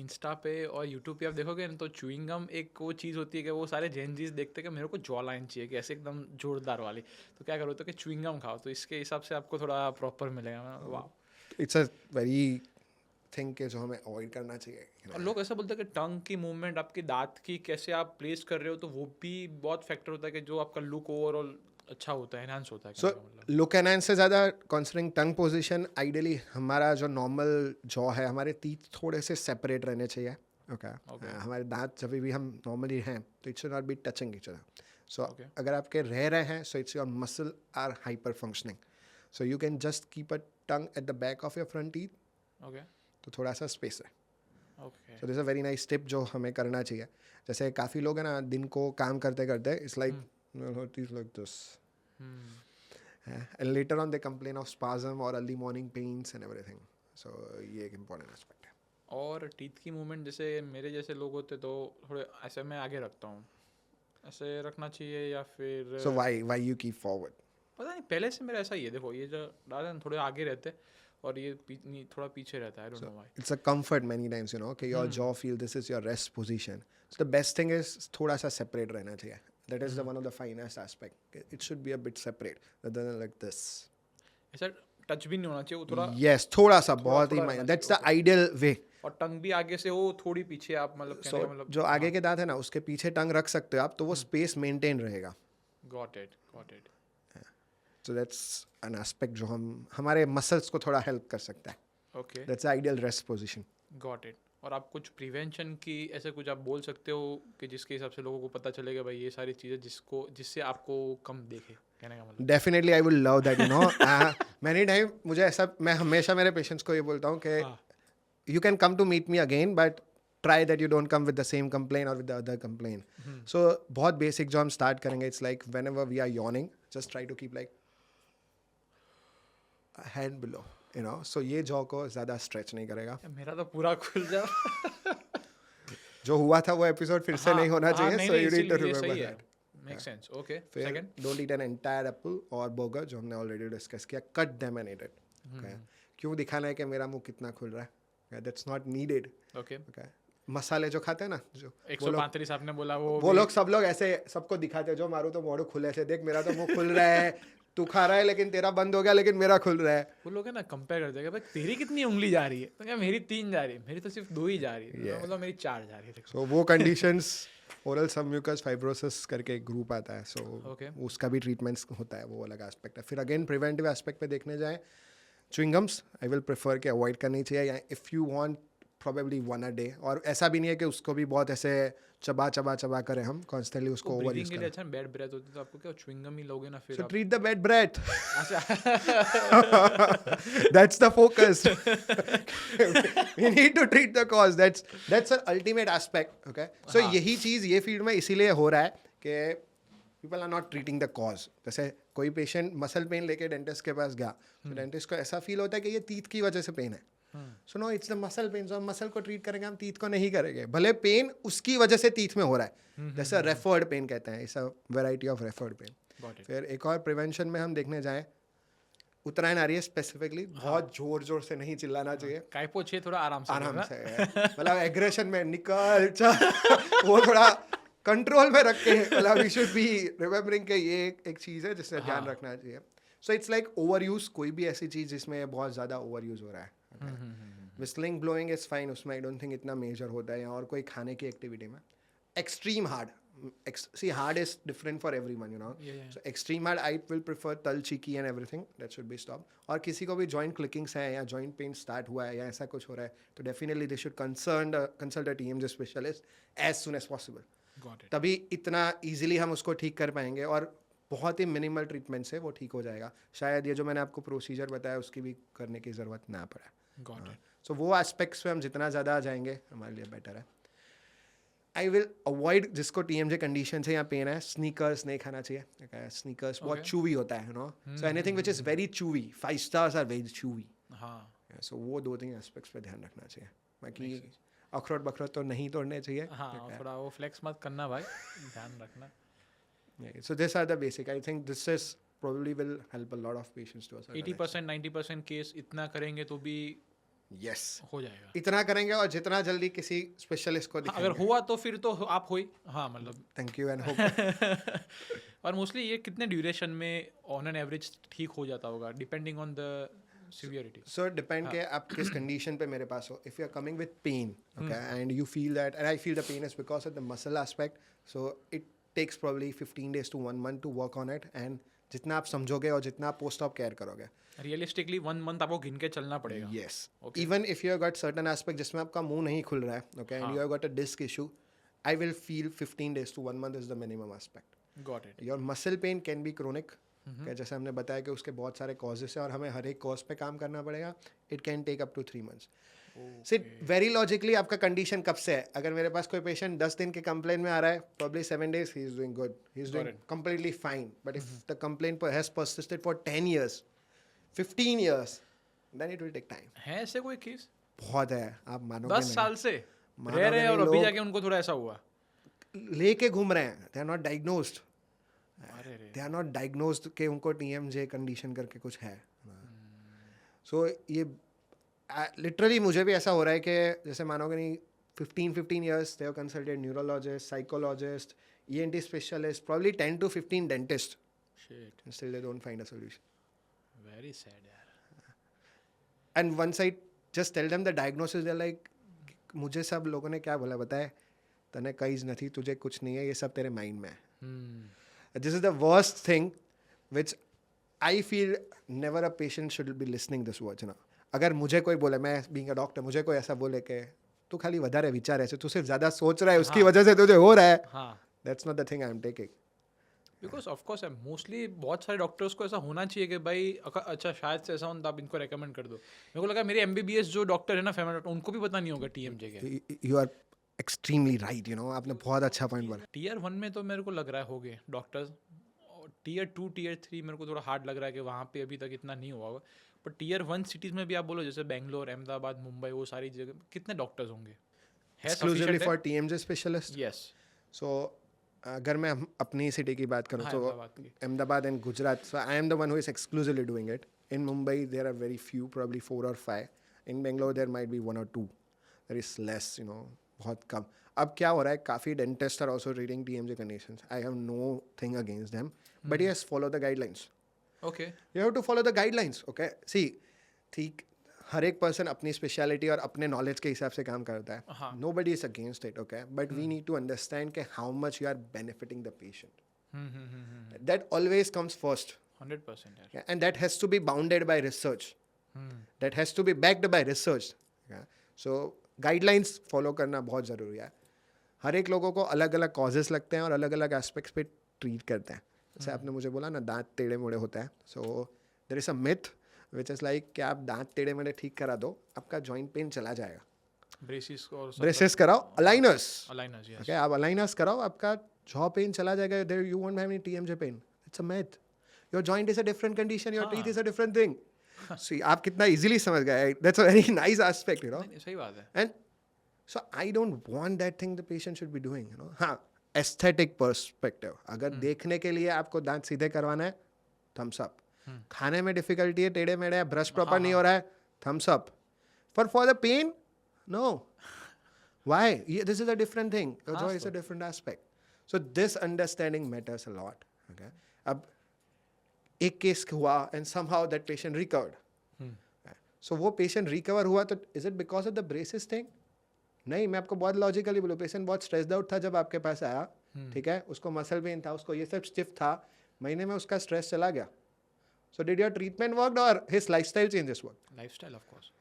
इंस्टा पे और यूट्यूब पे आप देखोगे ना, तो च्युइंग गम एक वो चीज़ होती है कि वो सारे जेनजीज देखते हैं कि मेरे को जॉ लाइन चाहिए कि ऐसे एकदम जोरदार वाली, तो क्या करो तो कि च्युइंग गम खाओ, तो इसके हिसाब से आपको थोड़ा प्रॉपर मिलेगा. वाह. It's a very थिंग के जो हमें अवॉइड करना चाहिए. और लोग ऐसा बोलते हैं कि टंग की मूवमेंट, आपकी दांत की कैसे आप प्लेस कर रहे हो, तो वो भी बहुत फैक्टर होता है कि जो आपका लुक ओवरऑल अच्छा होता है, एनहांस होता है. सो लुक एनहांस से ज़्यादा कंसिडरिंग टंग पोजीशन, आइडियली हमारा जो नॉर्मल जॉ है, हमारे टीथ थोड़े से सेपरेट रहने चाहिए. ओके. हमारे दांत जब भी हम नॉर्मली हैं तो it should not be touching each other. So अगर आपके रह रहे हैं, so it's your muscle are hyper functioning, so you can just keep a tongue at the back of your front teeth. Okay. तो थोड़ा सा स्पेस है. Okay. So this is a very nice tip जो हमें करना चाहिए. जैसे काफ़ी लोग हैं ना, दिन को काम करते करते it's like like this, and later on they complain of spasm or early morning pains and everything. So ये एक important aspect है. और टीथ की मूवमेंट, जैसे मेरे जैसे लोग होते तो थोड़े ऐसे मैं आगे रखता हूँ, ऐसे रखना चाहिए या फिर So why you keep forward? पता नहीं, पहले से मेरा ऐसा ही है. देखो ये जो डाला थोड़े आगे रहते और ये थोड़ा पीछे रहता है. I don't know why. It's a comfort many times, you know, कि your jaw feel this is your rest position. So the best thing is थोड़ा सा separate रहना चाहिए. That is the one of the finest aspect. It should be a bit separate rather than like this. ऐसा touch भी नहीं होना चाहिए, वो थोड़ा. Yes, थोड़ा सा बहुत ही. That's the ideal way. और टंग भी आगे से वो थोड़ी पीछे आप मतलब जो आगे के दांत है ना, उसके पीछे टंग रख सकते हो आप, तो वो स्पेस मेंटेन रहेगा. Got it. So that's an aspect जो हमारे मसल्स को थोड़ा हेल्प कर सकता है. Okay. That's the ideal rest position. Got it. और आप कुछ प्रिवेंशन की ऐसे कुछ आप बोल सकते हो कि जिसके हिसाब से लोगों को पता चलेगा भाई ये सारी चीज़ें जिससे आपको कम देखे, कहने का मतलब? Definitely I will love that, many time मुझे ऐसा, मैं हमेशा मेरे पेशेंट्स को ये बोलता हूँ कि हाँ, you can come to meet me again, but try that you don't come with the same complaint or with the other complaint. So बहुत basic जो हम start करेंगे, it's like whenever we are yawning, just try to keep like a hand below, so ये jaw को ज़्यादा stretch नहीं करेगा. मेरा तो पूरा खुल जा। जो हुआ था वो एपिसोड फिर से नहीं होना चाहिए, so you need to remember that. Make sense. Okay, फिर second. don't eat an entire apple और burger जो हमने already discuss किया, cut them and eat it. Okay? क्यों दिखाना है कि मेरा मुंह कितना खुल रहा है? Okay, that's not needed. Okay, Okay? मसाले जो खाते हैं ना, जो वो लोग 135 आपने बोला, वो लोग सब लोग ऐसे सबको दिखाते हैं, जो मारू तो मोड़ू खुले से, देख मेरा तो मुंह खुल रहा है, तू खा रहा है लेकिन तेरा बंद हो गया, लेकिन मेरा खुल रहा है. वो लोग है ना कंपेयर करते हैं कि भाई तेरी कितनी उंगली जा रही है, तो क्या मेरी 3 जा रही है, मेरी तो सिर्फ 2 ही जा रही है, Yeah. मतलब मेरी 4 जा रही है, देखो। सो वो कंडीशंस ओरल सबम्यूकस फाइब्रोसिस करके एक ग्रुप आता है, सो Okay. उसका भी ट्रीटमेंट्स होता है, वो अलग एस्पेक्ट है. फिर अगेन प्रिवेंटिव एस्पेक्ट पे देखने जाए, च्युइंगम्स आई विल प्रेफर कि अवॉइड करनी चाहिए, या if you want probably 1 a day, और ऐसा भी नहीं है कि उसको भी बहुत ऐसे चबा करें हम कॉन्स्टेंटली उसको ओवर ब्रीदिंग यूज के लिए करें. अच्छा बैड ब्रेथ होती है, तो आपको क्या च्युइंगम ही लोगे ना फिर So आप? treat the bad breath. अच्छा। That's the focus. We need to treat the cause. That's an ultimate aspect. Okay. So हाँ. यही चीज ये फील्ड में इसीलिए हो रहा है कि people are not treating the cause. जैसे कोई पेशेंट मसल पेन लेके डेंटिस्ट के पास गया, तो डेंटिस्ट को ऐसा फील होता है कि ये टीथ की वजह से पेन है. So no, it's the muscle pain. जो हम मसल को ट्रीट करेंगे, हम टीथ को नहीं करेंगे, भले पेन उसकी वजह से टीथ में हो रहा है. जैसे रेफर्ड पेन कहते हैं, it's a variety of referred pain. Got it. फिर एक और प्रिवेंशन में हम देखने जाएं, उत्तरायण आ रही है स्पेसिफिकली, बहुत जोर से नहीं चिल्लाना चाहिए, काइपो 6 थोड़ा आराम से आराम करना। से, मतलब एग्रेशन में निकल चल वो थोड़ा कंट्रोल में रख के, मतलब वी शुड बी रिमेम्बरिंग कि ये एक चीज़ है जिससे ध्यान रखना चाहिए. So it's like over use, कोई भी ऐसी चीज़ जिसमें बहुत ज़्यादा ओवर यूज हो रहा है. विस्लिंग ब्लोइंग इज फाइन, उसमें आई डोंट थिंक इतना मेजर होता है, या और कोई खाने की एक्टिविटी में. Extreme hard, see hard is different for everyone, Yeah. so extreme hard I will prefer tal cheeky and everything, that should be stopped. और किसी को भी joint clickings है या joint pain start हुआ है या ऐसा कुछ हो रहा है, तो definitely they should consult a TMJ specialist as soon as possible. Got it. तभी इतना easily हम उसको ठीक कर पाएंगे, और बहुत ही मिनिमल ट्रीटमेंट से वो ठीक हो जाएगा. शायद ये जो मैंने आपको प्रोसीजर बताया उसकी भी करने की ज़रूरत ना पड़े. Got it. सो वो एस्पेक्ट्स पे हम जितना ज़्यादा जाएंगे हमारे लिए बेटर है. आई विल अवॉइड, जिसको TMJ कंडीशन है या पेन है, स्नीकर्स नहीं खाना चाहिए. स्नीकर्स बहुत Okay. चूवी होता है, so anything which is very chewy, 5 stars are very chewy. हाँ, सो वो 2-3 एस्पेक्ट्स पे ध्यान रखना चाहिए. बाकी अखरोट बखरोट तो नहीं तोड़ने चाहिए. हाँ, थोड़ा वो फ्लेक्स मत करना भाई, ध्यान रखना। So this are the basic, I think this is probably will help a lot of patients to a certain 80% 90% case इतना करेंगे तो भी extent. Yes. हो जाएगा। इतना करेंगे, और जितना जल्दी किसी स्पेशलिस्ट को हाँ, दिखाएंगे. अगर हुआ तो फिर तो आप हो ही, हाँ मतलब। Thank you and hope. और मोस्टली ये कितने ड्यूरेशन में ऑन एन एवरेज ठीक हो जाता होगा, depending on the severity? So depend के आप किस कंडीशन पे मेरे पास हो. If you are coming with pain, okay, and you feel that, and I feel the pain is because of the muscle aspect, so it takes probably 15 days to 1 month to work on it. And जितना आप समझोगे और जितना आप post op care करोगे, realistically 1 month आपको गिन के चलना पड़ेगा। yes, Okay. even if you have got certain aspect जिसमें आपका मुंह नहीं खुल रहा है, okay, and you have got a disc issue, I will feel 15 days to 1 month is the minimum aspect. Got it. Your muscle pain can be chronic, okay, जैसे हमने बताया कि उसके बहुत सारे causes हैं और हमें हर एक cause पे काम करना पड़ेगा. It can take up to 3 months. सिर्फ वेरी लॉजिकली आपका कंडीशन कब से है. अगर मेरे पास कोई पेशेंट 10 दिन के कंप्लेन में आ रहा है, probably 7 days he is doing good, he is doing completely fine. But if the complaint has persisted for 10 years, 15 years, then it will take time. है ऐसे कोई केस बहुत है, आप मानोगे 10 नहीं. साल से मानोगे रह रहे हैं और नहीं, अभी लोग जाके उनको थोड़ा ऐसा हुआ? लेके घूम रहे हैं, they are not diagnosed. अरे रे, They are not diagnosed कि उनको TMJ कंडीशन करके कुछ है. सो ये लिटरली मुझे भी ऐसा हो रहा है कि जैसे मानोगे नहीं, 15 years they have consulted neurologist, psychologist, ENT specialist, probably 10 to 15 dentist, shit, and still they don't find a solution. Very sad यार। And once I just tell them the diagnosis, they're like, मुझे सब लोगों ने क्या बोला बताए, तने कईज नहीं, तुझे कुछ नहीं है, ये सब तेरे माइंड में है. This is the worst thing which I feel never a patient should be listening this words, अगर मुझे कोई बोले, मैं बीइंग अ डॉक्टर, मुझे कोई ऐसा बोले कि तू खाली વધારે વિચારે છે, तू सिर्फ ज़्यादा सोच रहा है, उसकी हाँ। वजह से तुझे हो रहा है. हाँ, That's not the thing I'm taking. Because of course mostly बहुत सारे डॉक्टर्स को ऐसा होना चाहिए कि भाई अच्छा शायद से ऐसा हो तो आप इनको रेकमेंड कर दो. मेरे को लगा मेरे MBBS जो डॉक्टर है ना फैमिली डॉक्टर, उनको भी पता नहीं होगा TMJ क्या. You are extremely right, you know. आपने बहुत अच्छा पॉइंट बोला. Tier 1 में तो मेरे को लग रहा है हो गए डॉक्टर्स. Tier 2 Tier 3 मेरे को थोड़ा हार्ड लग रहा है कि वहाँ पे अभी तक इतना नहीं हुआ होगा. पर Tier 1 सिटीज़ में भी आप बोलो जैसे बेंगलोर, अहमदाबाद, मुंबई, वो सारी जगह कितने डॉक्टर्स होंगे? है Exclusively sufficient for है? TMJ specialist. Yes. So अगर मैं अपनी सिटी की बात करूँ हाँ, तो अहमदाबाद की. Ahmedabad and Gujarat. So I am the one who is exclusively doing it. In Mumbai, there are very few, probably 4 or 5. In Bangalore, there might be 1 or 2. There is less, you know, बहुत कम. अब क्या हो रहा है, काफ़ी dentist are also reading TMJ conditions. I have no thing against them, but yes follow the guidelines. Okay. You have to follow the guidelines. Okay, see ठीक, हर एक पर्सन अपनी स्पेशलिटी और अपने नॉलेज के हिसाब से काम करता है. हाँ. Nobody is against it. Okay, but we need to understand के how much you are benefiting the patient. That always comes first. 100% यार. Yeah, and that has to be bounded by research. That has to be backed by research. Yeah. So guidelines follow करना बहुत ज़रूरी है. हर एक लोगों को अलग अलग causes लगते हैं और अलग अलग aspects पे treat करते हैं. जैसे आपने मुझे बोला ना, दांत टेढ़े मेढ़े होता है. So there is a myth which is like कि आप दांत टेढ़े मेढ़े ठीक करा दो, आपका joint pain चला जाएगा. Braces और Braces कराओ, aligners. aligners, yes. Okay, आप aligners कराओ, आपका jaw pain चला जाएगा. There you won't have any TMJ pain. It's a myth. Your joint is a different condition. Your teeth is a different thing. See, आप कितना easily समझ गए. That's a very nice aspect, you know. नहीं, सही बात है. And so I don't want that thing the patient should be doing, you know. हाँ, aesthetic perspective. अगर देखने के लिए आपको दांत सीधे करवाना है, thumbs up. खाने में difficulty है, टेढ़े मेढ़े है, brush proper नहीं हो रहा है, thumbs up. For the pain, no. Why? This is a different thing. Your jaw is a different aspect. So this understanding matters a lot. Okay. अब एक केस हुआ and somehow that patient recovered. So वो patient recover हुआ तो is it because of the braces thing? नहीं, मैं आपको बहुत लॉजिकली बोलूँ, पेशेंट बहुत स्ट्रेस्ड आउट था जब आपके पास आया. ठीक है, उसको मसल पेन था, उसको ये सब स्टिफ था, महीने में उसका स्ट्रेस चला गया. So did your treatment work or his lifestyle changes work? Lifestyle, of course.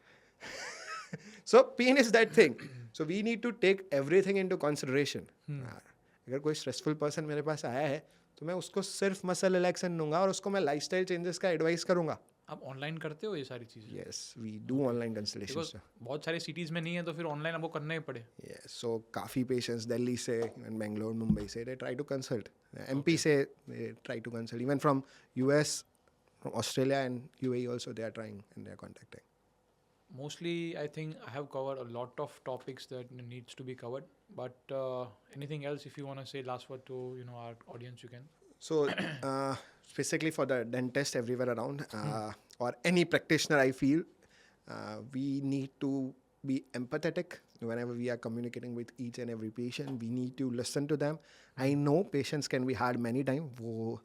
So pain is that thing. So we need to take everything into consideration. अगर कोई स्ट्रेसफुल पर्सन मेरे पास आया है तो मैं उसको सिर्फ मसल रिलैक्सन दूंगा और उसको मैं लाइफस्टाइल चेंजेस का एडवाइस करूंगा. आप ऑनलाइन करते हो ये सारी चीज़ें? Yes, we do online consultations. बहुत सारी सिटीज़ में नहीं है तो फिर ऑनलाइन आपको करना ही पड़े. Yes, so काफ़ी patients दिल्ली से and Bangalore, Mumbai से they try to consult. MP से they try to consult. Even from US, from Australia and UAE also they are trying and they are contacting. Mostly, I think I have covered a lot of topics that needs to be covered. But anything else, if you want to say last word to our audience, you can. So specifically for the dentist everywhere around or any practitioner, I feel we need to be empathetic whenever we are communicating with each and every patient. We need to listen to them. I know patients can be hard many times. वो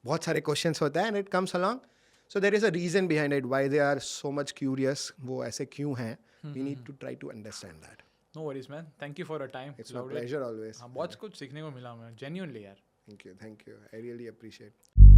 बहुत सारे questions होते हैं and it comes along. So there is a reason behind it why they are so much curious. वो ऐसे क्यों हैं? We need to try to understand that. No worries, man. Thank you for your time. It's my pleasure always. हाँ, बहुत कुछ सीखने को मिला मैं genuinely यार. Thank you. I really appreciate.